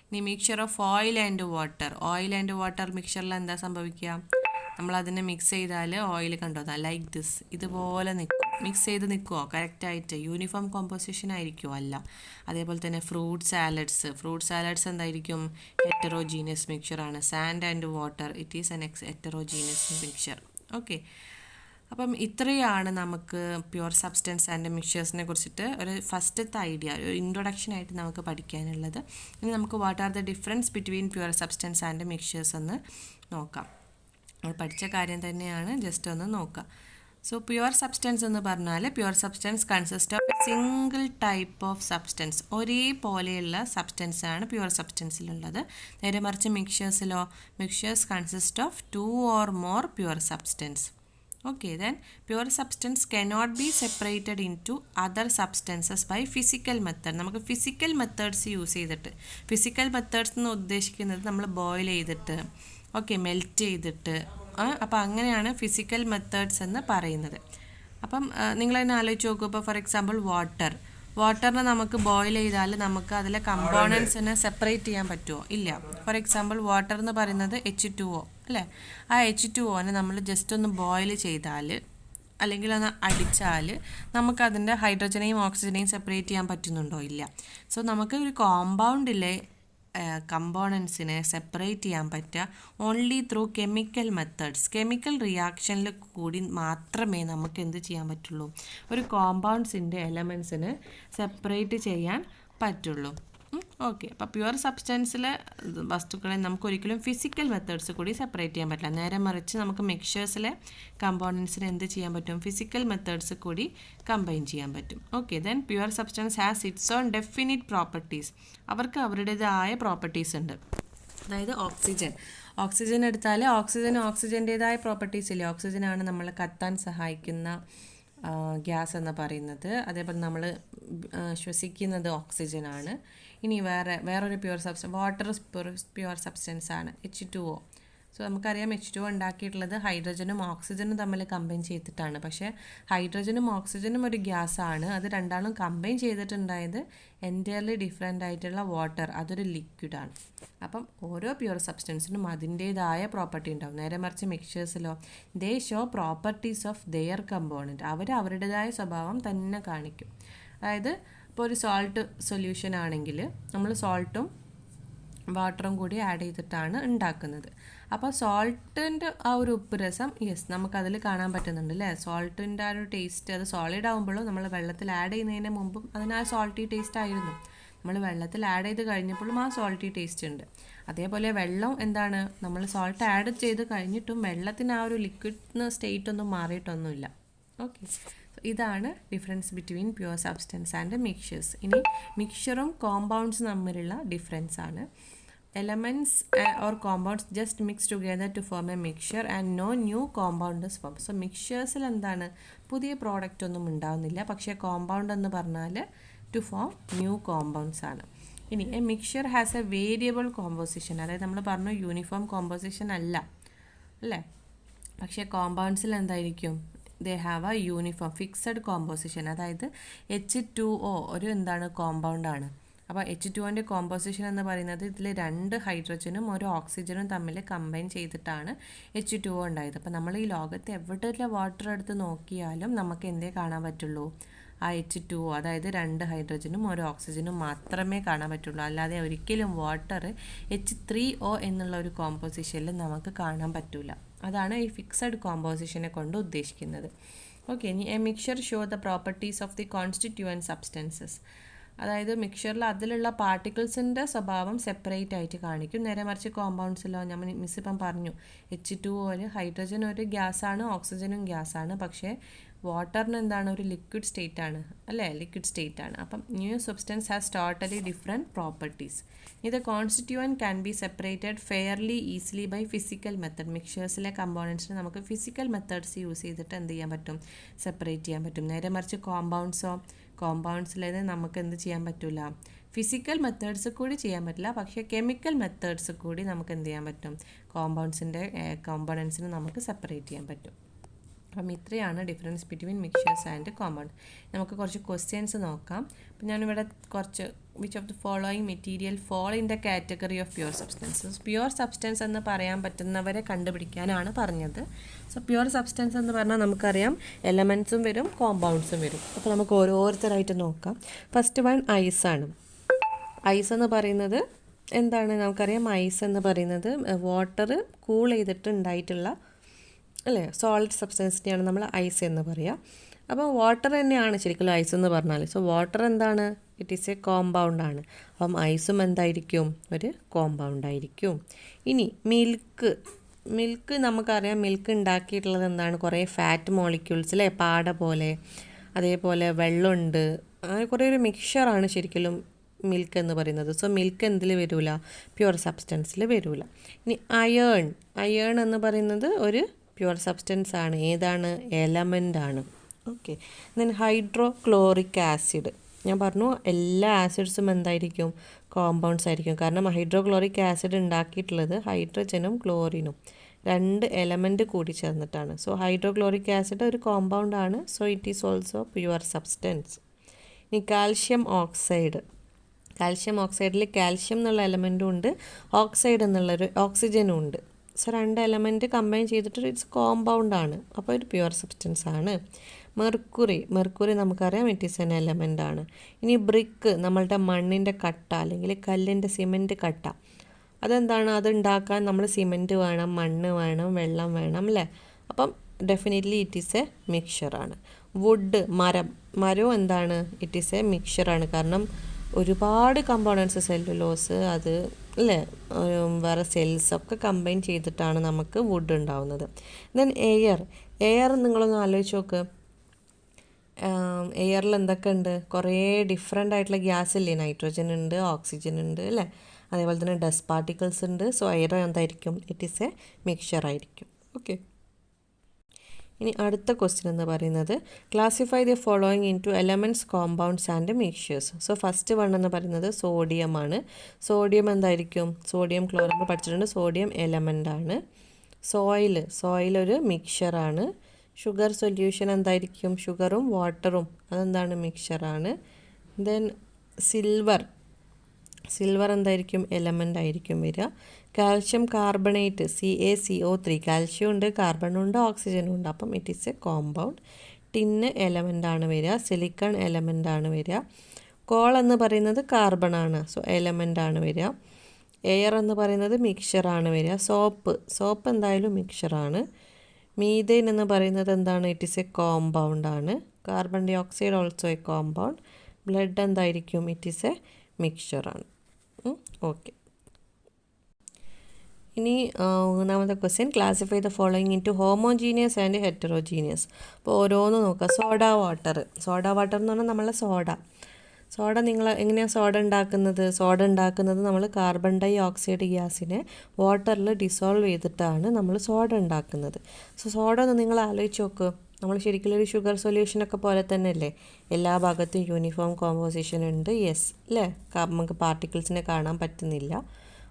ഇനി mixture of oil and water മിക്സ്ചറിൽ എന്താ സംഭവിക്കുക, നമ്മളതിനെ മിക്സ് ചെയ്താൽ ഓയിൽ കണ്ടോ, ലൈക്ക് ദിസ്, ഇതുപോലെ നിൽക്കും, മിക്സ് ചെയ്ത് നിൽക്കുമോ കറക്റ്റായിട്ട്, യൂണിഫോം കോമ്പോസിഷൻ ആയിരിക്കുമോ, അല്ല. അതേപോലെ തന്നെ ഫ്രൂട്ട് സാലഡ്സ് എന്തായിരിക്കും, ഹെറ്ററോജീനിയസ് മിക്സ്ചറാണ്. Sand and water it is an heterogeneous mixture. Okay, അപ്പം ഇത്രയാണ് നമുക്ക് പ്യുവർ സബ്സ്റ്റൻസ് ആൻഡ് മിക്സ്ചേഴ്സിനെ കുറിച്ചിട്ട് ഒരു ഫസ്റ്റത്തെ ഐഡിയ, ഒരു ഇൻട്രൊഡക്ഷനായിട്ട് നമുക്ക് പഠിക്കാനുള്ളത്. ഇനി നമുക്ക് what are the difference between pure substance and mixtures എന്ന് നോക്കാം. നമ്മൾ പഠിച്ച കാര്യം തന്നെയാണ്, ജസ്റ്റ് ഒന്ന് നോക്കാം. സോ പ്യുവർ സബ്സ്റ്റൻസ് എന്ന് പറഞ്ഞാൽ, pure substance consist of a single type of substance. ഒരേപോലെയുള്ള സബ്സ്റ്റൻസ് ആണ് പ്യുവർ സബ്സ്റ്റൻസിലുള്ളത്. നേരെ മറിച്ച് mixtures consist of 2 or more പ്യുവർ സബ്സ്റ്റൻസ്. Okay, then pure substance cannot be separated into other substances by physical method. നമുക്ക് ഫിസിക്കൽ മെത്തേഡ്സ് യൂസ് ചെയ്തിട്ട്, physical methods എന്ന് ഉദ്ദേശിക്കുന്നത് നമ്മൾ ബോയിൽ ചെയ്തിട്ട്, ഓക്കെ, മെൽറ്റ് ചെയ്തിട്ട്, അപ്പോൾ അങ്ങനെയാണ് ഫിസിക്കൽ മെത്തേഡ്സ് എന്ന് പറയുന്നത്. അപ്പം നിങ്ങൾ തന്നെ ആലോചിച്ച് നോക്കൂ. ഇപ്പോൾ ഫോർ എക്സാമ്പിൾ വാട്ടറിനെ നമുക്ക് ബോയിൽ ചെയ്താൽ നമുക്ക് അതിലെ കമ്പോണൻസിനെ സെപ്പറേറ്റ് ചെയ്യാൻ പറ്റുമോ, ഇല്ല. ഫോർ എക്സാമ്പിൾ വാട്ടർ എന്ന് പറയുന്നത് H2O അല്ലേ. ആ H2Oനെ നമ്മൾ ജസ്റ്റ് ഒന്ന് ബോയിൽ ചെയ്താൽ അല്ലെങ്കിൽ ഒന്ന് അടിച്ചാൽ നമുക്കതിൻ്റെ ഹൈഡ്രജനെയും ഓക്സിജനെയും സെപ്പറേറ്റ് ചെയ്യാൻ പറ്റുന്നുണ്ടോ? ഇല്ല. സോ നമുക്ക് ഒരു കോമ്പൗണ്ടിലെ കമ്പോണൻസിനെ സെപ്പറേറ്റ് ചെയ്യാൻ പറ്റുക only through chemical methods. Chemical റിയാക്ഷനിൽ കൂടി മാത്രമേ നമുക്ക് എന്ത് ചെയ്യാൻ പറ്റുള്ളൂ, ഒരു കോമ്പൗണ്ട്സിൻ്റെ എലമെൻസിനെ സെപ്പറേറ്റ് ചെയ്യാൻ പറ്റുള്ളൂ. ഓക്കെ. അപ്പോൾ പ്യുവർ സബ്സ്റ്റൻസിലെ വസ്തുക്കളെ നമുക്ക് ഒരിക്കലും ഫിസിക്കൽ മെത്തേഡ്സ് കൂടി സെപ്പറേറ്റ് ചെയ്യാൻ പറ്റില്ല. നേരെ മറിച്ച് നമുക്ക് മിക്സ്ചേഴ്സിലെ കമ്പോണൻസിനെ എന്ത് ചെയ്യാൻ പറ്റും, ഫിസിക്കൽ മെത്തേഡ്സ് കൂടി കമ്പൈൻ ചെയ്യാൻ പറ്റും. Okay. Then pure substance has it's on definite properties. അവർക്ക് അവരുടേതായ പ്രോപ്പർട്ടീസ് ഉണ്ട്. അതായത് ഓക്സിജൻ എടുത്താൽ ഓക്സിജൻ്റേതായ പ്രോപ്പർട്ടീസ് ഇല്ലേ. ഓക്സിജനാണ് നമ്മളെ കത്താൻ സഹായിക്കുന്ന ഗ്യാസ് എന്ന് പറയുന്നത്. അതേപോലെ നമ്മൾ ശ്വസിക്കുന്നത് ഓക്സിജനാണ്. ഇനി വേറൊരു pure substance, water pure substance ആണ്, H2O. സോ നമുക്കറിയാം H2O ഉണ്ടാക്കിയിട്ടുള്ളത് ഹൈഡ്രജനും ഓക്സിജനും തമ്മിൽ കമ്പൈൻ ചെയ്തിട്ടാണ്. പക്ഷേ ഹൈഡ്രജനും ഓക്സിജനും ഒരു ഗ്യാസാണ്. അത് രണ്ടാളും കമ്പൈൻ ചെയ്തിട്ടുണ്ടായത് എൻറ്റയർലി ഡിഫറെൻ്റ് ആയിട്ടുള്ള വാട്ടർ, അതൊരു ലിക്വിഡാണ്. അപ്പം ഓരോ പ്യുവർ സബ്സ്റ്റൻസിനും അതിൻ്റേതായ പ്രോപ്പർട്ടി ഉണ്ടാവും. നേരെ മറിച്ച് മിക്സ്ചേഴ്സിലോ they show properties of their component. അവരുടേതായ സ്വഭാവം തന്നെ കാണിക്കും. അതായത് ഇപ്പോൾ ഒരു സോൾട്ട് സൊല്യൂഷൻ ആണെങ്കിൽ നമ്മൾ സോൾട്ടും വാട്ടറും കൂടി ആഡ് ചെയ്തിട്ടാണ് ഉണ്ടാക്കുന്നത്. അപ്പോൾ സോൾട്ടിൻ്റെ ആ ഒരു ഉപ്പ് രസം നമുക്കതിൽ കാണാൻ പറ്റുന്നുണ്ട് അല്ലേ. സോൾട്ടിൻ്റെ ആ ഒരു ടേസ്റ്റ്, അത് സോളിഡ് ആകുമ്പോഴും നമ്മൾ വെള്ളത്തിൽ ആഡ് ചെയ്യുന്നതിന് മുമ്പും അതിന് ആ സോൾട്ടി ടേസ്റ്റ് ആയിരുന്നു. നമ്മൾ വെള്ളത്തിൽ ആഡ് ചെയ്ത് കഴിഞ്ഞപ്പോഴും ആ സോൾട്ടി ടേസ്റ്റ് ഉണ്ട്. അതേപോലെ വെള്ളം എന്താണ്, നമ്മൾ സോൾട്ട് ആഡ് ചെയ്ത് കഴിഞ്ഞിട്ടും വെള്ളത്തിന് ആ ഒരു ലിക്വിഡ് സ്റ്റേറ്റ് ഒന്നും മാറിയിട്ടൊന്നുമില്ല. ഓക്കെ. ഇതാണ് difference between pure substance and mixtures. ഇനി മിക്സ്ചറും കോമ്പൗണ്ട്സ് തമ്മിലുള്ള ഡിഫറൻസ് ആണ്. Elements or compounds just mix together to form a mixture and no new compound is form. So മിക്സ്ചേഴ്സിൽ എന്താണ്, പുതിയ പ്രോഡക്റ്റ് ഒന്നും ഉണ്ടാവുന്നില്ല. പക്ഷേ കോമ്പൗണ്ട് എന്ന് പറഞ്ഞാൽ ടു ഫോം ന്യൂ കോമ്പൗണ്ട്സ് ആണ്. ഇനി A mixture has A variable composition. അതായത് നമ്മൾ പറഞ്ഞു യൂണിഫോം കോമ്പോസിഷൻ അല്ല അല്ലേ. പക്ഷേ കോമ്പൗണ്ട്സിൽ എന്തായിരിക്കും, they have A uniform fixed composition. അതായത് H2O ഒരു എന്താണ്, കോമ്പൗണ്ടാണ്. അപ്പോൾ H2Oൻ്റെ കോമ്പോസിഷൻ എന്ന് പറയുന്നത് ഇതിൽ 2 ഹൈഡ്രജനും 1 ഓക്സിജനും തമ്മിൽ കമ്പൈൻ ചെയ്തിട്ടാണ് H2O ഉണ്ടായത്. അപ്പോൾ നമ്മൾ ഈ ലോകത്ത് എവിടെയുള്ള വാട്ടർ എടുത്ത് നോക്കിയാലും നമുക്ക് എന്തേ കാണാൻ പറ്റുള്ളൂ, ആ H2O, അതായത് 2 ഹൈഡ്രജനും 1 ഓക്സിജനും മാത്രമേ കാണാൻ പറ്റുള്ളൂ. അല്ലാതെ ഒരിക്കലും വാട്ടർ H3O എന്നുള്ള ഒരു കോമ്പോസിഷനിൽ നമുക്ക് കാണാൻ പറ്റില്ല. അതാണ് ഈ ഫിക്സഡ് കോമ്പോസിഷനെ കൊണ്ട് ഉദ്ദേശിക്കുന്നത്. ഓക്കെ. ഇനി A mixture show the properties of the constituent substances. അതായത് മിക്സ്ചറിൽ അതിലുള്ള പാർട്ടിക്കിൾസിൻ്റെ സ്വഭാവം സെപ്പറേറ്റ് ആയിട്ട് കാണിക്കും. നേരെ മറിച്ച് കോമ്പൗണ്ട്സിലോ നമ്മൾ മിസ് ഇപ്പം പറഞ്ഞു H2O ഹൈഡ്രജൻ ഒരു ഗ്യാസാണ്, ഓക്സിജനും ഗ്യാസാണ്. പക്ഷേ വാട്ടറിന് എന്താണ്, ഒരു ലിക്വിഡ് സ്റ്റേറ്റ് ആണ് അല്ലേ, ലിക്വിഡ് സ്റ്റേറ്റ് ആണ്. അപ്പം new substance has totally different properties. ഇത് constituent can be separated fairly easily by physical method. മിക്സ്ചേഴ്സിലെ കമ്പോണൻസിന് നമുക്ക് ഫിസിക്കൽ മെത്തേഡ്സ് യൂസ് ചെയ്തിട്ട് എന്ത് ചെയ്യാൻ പറ്റും, സെപ്പറേറ്റ് ചെയ്യാൻ പറ്റും. നേരെ മറിച്ച് കോമ്പൗണ്ട്സിലേത് നമുക്ക് എന്ത് ചെയ്യാൻ പറ്റില്ല, ഫിസിക്കൽ മെത്തേഡ്സ് കൂടി ചെയ്യാൻ പറ്റില്ല. പക്ഷേ കെമിക്കൽ മെത്തേഡ്സ് കൂടി നമുക്ക് എന്ത് ചെയ്യാൻ പറ്റും, കോമ്പണൻസിന് നമുക്ക് സെപ്പറേറ്റ് ചെയ്യാൻ പറ്റും. അപ്പം ഇത്രയാണ് difference between mixtures and compound. നമുക്ക് കുറച്ച് ക്വസ്റ്റ്യൻസ് നോക്കാം. അപ്പം ഞാനിവിടെ കുറച്ച് which of the following material fall in the category of pure substances. Pure substance എന്ന് പറയാൻ പറ്റുന്നവരെ കണ്ടുപിടിക്കാനാണ് പറഞ്ഞത്. സോ പ്യുവർ സബ്സ്റ്റൻസ് എന്ന് പറഞ്ഞാൽ നമുക്കറിയാം എലമെൻറ്റ്സും വരും കോമ്പൗണ്ട്സും വരും. അപ്പോൾ നമുക്ക് ഓരോരുത്തരായിട്ട് നോക്കാം. First one ഐസാണ്. ഐസ് എന്ന് പറയുന്നത് എന്താണ്, നമുക്കറിയാം ഐസ് എന്ന് പറയുന്നത് വാട്ടർ കൂൾ ചെയ്തിട്ട് ഉണ്ടായിട്ടുള്ള അല്ലേ സോളിഡ് സബ്സ്റ്റൻസിനെയാണ് നമ്മൾ ഐസ് എന്ന് പറയുക. അപ്പോൾ വാട്ടർ തന്നെയാണ് ശരിക്കും ഐസ് എന്ന് പറഞ്ഞാൽ. സോ വാട്ടർ എന്താണ്, ഇറ്റ് ഈസ് എ കോമ്പൗണ്ടാണ്. അപ്പം ഐസും എന്തായിരിക്കും, ഒരു കോമ്പൗണ്ടായിരിക്കും. ഇനി മിൽക്ക് നമുക്കറിയാം, മിൽക്ക് ഉണ്ടാക്കിയിട്ടുള്ളത് എന്താണ്, കുറേ ഫാറ്റ് മോളിക്യൂൾസ് അല്ലേ, പാട പോലെ. അതേപോലെ വെള്ളമുണ്ട്, അങ്ങനെ കുറേ ഒരു മിക്സ്ചറാണ് ശരിക്കും മിൽക്ക് എന്ന് പറയുന്നത്. സോ മിൽക്ക് എന്തിൽ വരില്ല, പ്യുവർ സബ്സ്റ്റൻസിൽ വരില്ല. ഇനി അയേൺ എന്ന് പറയുന്നത് ഒരു പ്യുവർ സബ്സ്റ്റൻസ് ആണ്. ഏതാണ്, എലമെൻ്റ് ആണ്. ഓക്കെ. Then hydrochloric acid. ഞാൻ പറഞ്ഞു എല്ലാ ആസിഡ്സും എന്തായിരിക്കും, കോമ്പൗണ്ട്സ് ആയിരിക്കും. കാരണം ഹൈഡ്രോക്ലോറിക് ആസിഡ് ഉണ്ടാക്കിയിട്ടുള്ളത് ഹൈഡ്രജനും ക്ലോറിനും 2 എലമെൻറ്റ് കൂടി ചേർന്നിട്ടാണ്. സോ ഹൈഡ്രോക്ലോറിക് ആസിഡ് ഒരു കോമ്പൗണ്ട് ആണ്. So it is also pure substance. ഇനി കാൽഷ്യം ഓക്സൈഡിൽ കാൽഷ്യം എന്നുള്ള എലമെൻറ്റും ഉണ്ട്, ഓക്സൈഡ് എന്നുള്ളൊരു ഓക്സിജനും ഉണ്ട്. സോ 2 എലമെൻറ്റ് കമ്പൈൻ ചെയ്തിട്ട് ഇറ്റ്സ് കോമ്പൗണ്ടാണ്, അപ്പോൾ ഒരു പ്യുവർ സബ്സ്റ്റൻസ് ആണ്. മെർക്കുറി നമുക്കറിയാം ഇറ്റ് ഈസ് എൻ എലമെൻ്റ് ആണ്. ഇനി ബ്രിക്ക് നമ്മളുടെ മണ്ണിൻ്റെ കട്ട അല്ലെങ്കിൽ കല്ലിൻ്റെ സിമെൻറ്റ് കട്ട, അതെന്താണ്? അത് ഉണ്ടാക്കാൻ നമ്മൾ സിമെൻറ്റ് വേണം, മണ്ണ് വേണം, വെള്ളം വേണം അല്ലേ? അപ്പം ഡെഫിനറ്റ്ലി ഇറ്റ് ഈസ് എ മിക്സ്ചറാണ്. വുഡ് മരവും എന്താണ്? ഇറ്റ് ഈസ് എ മിക്സ്ചറാണ്. കാരണം ഒരുപാട് കമ്പോണൻസ്, സെല്ലുലോസ് അത് അല്ലേ, വേറെ സെൽസൊക്കെ കമ്പൈൻ ചെയ്തിട്ടാണ് നമുക്ക് വുഡ് ഉണ്ടാവുന്നത്. ദെൻ എയർ നിങ്ങളൊന്ന് ആലോചിച്ച് നോക്ക്. എയറിൽ എന്തൊക്കെ ഉണ്ട്? കുറേ ഡിഫറെൻ്റ് ആയിട്ടുള്ള ഗ്യാസ് ഇല്ലേ? നൈട്രോജൻ ഉണ്ട്, ഓക്സിജൻ ഉണ്ട് അല്ലേ? അതേപോലെ തന്നെ ഡസ്റ്റ് പാർട്ടിക്കിൾസ് ഉണ്ട്. സോ എയർ എന്തായിരിക്കും? ഇറ്റ് ഈസ് എ മിക്സ്ചർ ആയിരിക്കും. ഓക്കെ, ഇനി അടുത്ത ക്വസ്റ്റ്യൻ എന്ന് പറയുന്നത് classify the following in to elements, compounds and mixtures. So first one എന്ന് പറയുന്നത് സോഡിയം ആണ്. സോഡിയം എന്തായിരിക്കും? സോഡിയം ക്ലോറൈഡ് പഠിച്ചിട്ടുണ്ട്. സോഡിയം എലമെൻ്റ് ആണ്. സോയിൽ ഒരു മിക്സ്ചറാണ്. ഷുഗർ സൊല്യൂഷൻ എന്തായിരിക്കും? ഷുഗറും വാട്ടറും അതെന്താണ്? മിക്സ്ചറാണ്. ദെൻ സിൽവർ എന്തായിരിക്കും? എലമെൻ്റ് ആയിരിക്കും വരിക. കാൽഷ്യം കാർബണേറ്റ് CaCO3, കാൽഷ്യം ഉണ്ട്, കാർബണും ഉണ്ട്, ഓക്സിജനും ഉണ്ട്, അപ്പം it is a compound. Tin element ആണ് വരിക. സിലിക്കൺ എലമെൻ്റ് ആണ് വരിക. കോൾ എന്ന് പറയുന്നത് കാർബൺ ആണ്, സോ എലമെൻ്റ് ആണ് വരിക. എയർ എന്ന് പറയുന്നത് മിക്സ്ചറാണ് വരിക. സോപ്പ് എന്തായാലും മിക്സ്ചറാണ്. മീഥേൻ എന്ന് പറയുന്നത് എന്താണ്? ഇറ്റ് ഈസ് എ കോമ്പൗണ്ട് ആണ്. Carbon dioxide also a compound. Blood എന്തായിരിക്കും? ഇറ്റ് ഈസ് എ മിക്സ്ചറാണ്. ഓക്കെ, ഇനി മൂന്നാമത്തെ question classify the following into homogeneous and heterogeneous. അപ്പോൾ ഓരോന്ന് നോക്കുക. സോഡ വാട്ടർ എന്ന് പറഞ്ഞാൽ നമ്മളെ സോഡ നിങ്ങൾ എങ്ങനെയാണ് സോഡ ഉണ്ടാക്കുന്നത്? നമ്മൾ കാർബൺ ഡൈ ഓക്സൈഡ് ഗ്യാസിനെ വാട്ടറിൽ ഡിസോൾവ് ചെയ്തിട്ടാണ് നമ്മൾ സോഡ ഉണ്ടാക്കുന്നത്. സോ സോഡ ഒന്ന് നിങ്ങൾ ആലോചിച്ച് നോക്ക്. നമ്മൾ ശരിക്കും ഒരു ഷുഗർ സൊല്യൂഷനൊക്കെ പോലെ തന്നെ അല്ലേ? എല്ലാ ഭാഗത്തും യൂണിഫോം കോമ്പോസിഷൻ ഉണ്ട്. യെസ് അല്ലേ? നമുക്ക് പാർട്ടിക്കിൾസിനെ കാണാൻ പറ്റുന്നില്ല.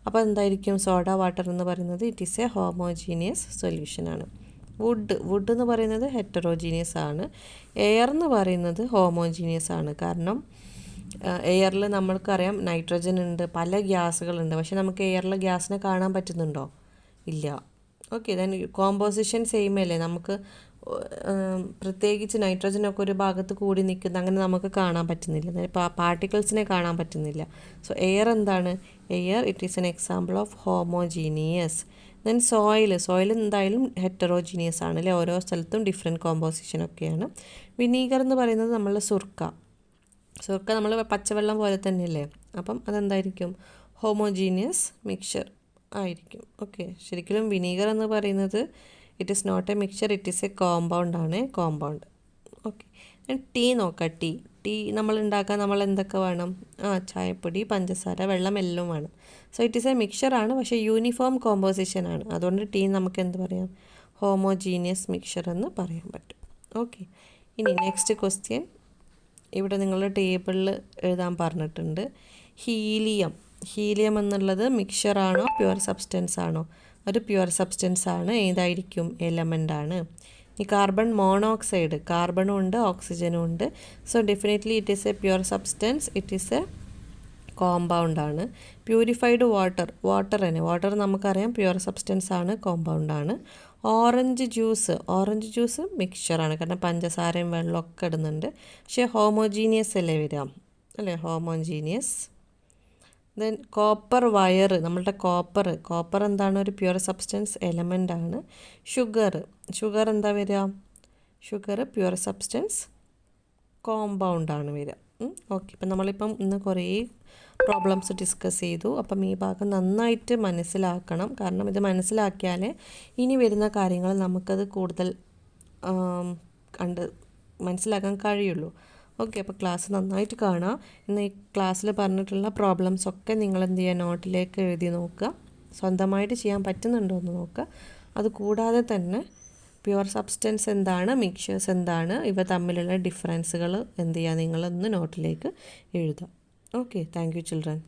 അപ്പോൾ എന്തായിരിക്കും സോഡ വാട്ടർ എന്ന് പറയുന്നത്? ഇറ്റ് ഈസ് എ ഹോമോജീനിയസ് സൊല്യൂഷനാണ്. വുഡ് എന്ന് പറയുന്നത് ഹെറ്ററോജീനിയസ് ആണ്. എയർ എന്ന് പറയുന്നത് ഹോമോജീനിയസ് ആണ്. കാരണം എയറിൽ നമ്മൾക്കറിയാം നൈട്രജൻ ഉണ്ട്, പല ഗ്യാസുകളുണ്ട്. പക്ഷെ നമുക്ക് എയറിൽ ഗ്യാസിനെ കാണാൻ പറ്റുന്നുണ്ടോ? ഇല്ല. ഓക്കെ, ദെൻ കോമ്പോസിഷൻ സെയിം അല്ലേ? നമുക്ക് പ്രത്യേകിച്ച് നൈട്രജനൊക്കെ ഒരു ഭാഗത്ത് കൂടി നിൽക്കുന്ന അങ്ങനെ നമുക്ക് കാണാൻ പറ്റുന്നില്ല, പാർട്ടിക്കിൾസിനെ കാണാൻ പറ്റുന്നില്ല. സോ എയർ എന്താണ്? Air it is an example of homogeneous. Then soil എന്തായാലും ഹെറ്ററോജീനിയസ് ആണ് അല്ലേ? ഓരോ സ്ഥലത്തും ഡിഫറെൻറ്റ് കോമ്പോസിഷനൊക്കെയാണ്. വിനീഗർ എന്ന് പറയുന്നത് നമ്മളുടെ സുർക്ക നമ്മൾ പച്ചവെള്ളം പോലെ തന്നെയല്ലേ? അപ്പം അതെന്തായിരിക്കും? ഹോമോജീനിയസ് മിക്സ്ചർ ആയിരിക്കും. ഓക്കെ, ശരിക്കും വിനീഗർ എന്ന് പറയുന്നത് it is not a mixture, it is a compound ആണ്. കോമ്പൗണ്ട്. ഓക്കെ, ടീ നോക്കാം. ടീ നമ്മൾ ഉണ്ടാക്കാൻ നമ്മൾ എന്തൊക്കെ വേണം? ചായപ്പൊടി, പഞ്ചസാര, വെള്ളം എല്ലാം വേണം. So it is A mixture ആണ്, പക്ഷേ യൂണിഫോം കോമ്പോസിഷൻ ആണ്. അതുകൊണ്ട് ടീ നമുക്ക് എന്ത് പറയാം? ഹോമോജീനിയസ് മിക്സ്ചർ എന്ന് പറയാൻ പറ്റും. ഓക്കെ, ഇനി നെക്സ്റ്റ് ക്വസ്റ്റ്യൻ ഇവിടെ നിങ്ങൾ ടേബിളിൽ എഴുതാൻ പറഞ്ഞിട്ടുണ്ട്. ഹീലിയം എന്നുള്ളത് മിക്സ്ചറാണോ പ്യുവർ സബ്സ്റ്റൻസ് ആണോ? ഒരു പ്യുവർ സബ്സ്റ്റൻസ് ആണ്. ഏതായിരിക്കും? എലമെൻ്റ് ആണ്. ഈ കാർബൺ മോണോക്സൈഡ്, കാർബണും ഉണ്ട്, ഓക്സിജനും ഉണ്ട്. So definitely it is a pure substance, it is a compound ആണ്. പ്യൂരിഫൈഡ് വാട്ടർ നമുക്കറിയാം പ്യുവർ സബ്സ്റ്റൻസ് ആണ്, കോമ്പൗണ്ട് ആണ്. ഓറഞ്ച് ജ്യൂസ് മിക്സ്ചറാണ്, കാരണം പഞ്ചസാരയും വെള്ളമൊക്കെ ഇടുന്നുണ്ട്. പക്ഷേ ഹോമോജീനിയസ് അല്ലേ വരാം അല്ലേ? ഹോമോജീനിയസ്. ദെൻ കോപ്പർ വയർ, നമ്മളുടെ കോപ്പർ എന്താണ്? ഒരു പ്യുവർ സബ്സ്റ്റൻസ് എലമെൻ്റ് ആണ്. ഷുഗർ എന്താ വരിക? ഷുഗർ പ്യുവർ സബ്സ്റ്റൻസ് കോമ്പൗണ്ട് ആണ് വരിക. ഓക്കെ, ഇപ്പം നമ്മളിപ്പം ഇന്ന് കുറേ പ്രോബ്ലംസ് ഡിസ്കസ് ചെയ്തു. അപ്പം ഈ ഭാഗം നന്നായിട്ട് മനസ്സിലാക്കണം. കാരണം ഇത് മനസ്സിലാക്കിയാലേ ഇനി വരുന്ന കാര്യങ്ങൾ നമുക്കത് കൂടുതൽ മനസ്സിലാക്കാൻ കഴിയുള്ളൂ. ഓക്കെ, അപ്പോൾ ക്ലാസ് നന്നായിട്ട് കാണാം. ഇന്ന് ഈ ക്ലാസ്സിൽ പറഞ്ഞിട്ടുള്ള പ്രോബ്ലംസ് ഒക്കെ നിങ്ങൾ എന്ത് ചെയ്യുക? നോട്ടിലേക്ക് എഴുതി നോക്കുക. സ്വന്തമായിട്ട് ചെയ്യാൻ പറ്റുന്നുണ്ടോ എന്ന് നോക്കുക. അതുകൂടാതെ തന്നെ പ്യുവർ സബ്സ്റ്റൻസ് എന്താണ്, മിക്സ്ചേഴ്സ് എന്താണ്, ഇവ തമ്മിലുള്ള ഡിഫറൻസുകൾ എന്ത് ചെയ്യുക? നിങ്ങളൊന്ന് നോട്ടിലേക്ക് എഴുതുക. Okay, thank you children.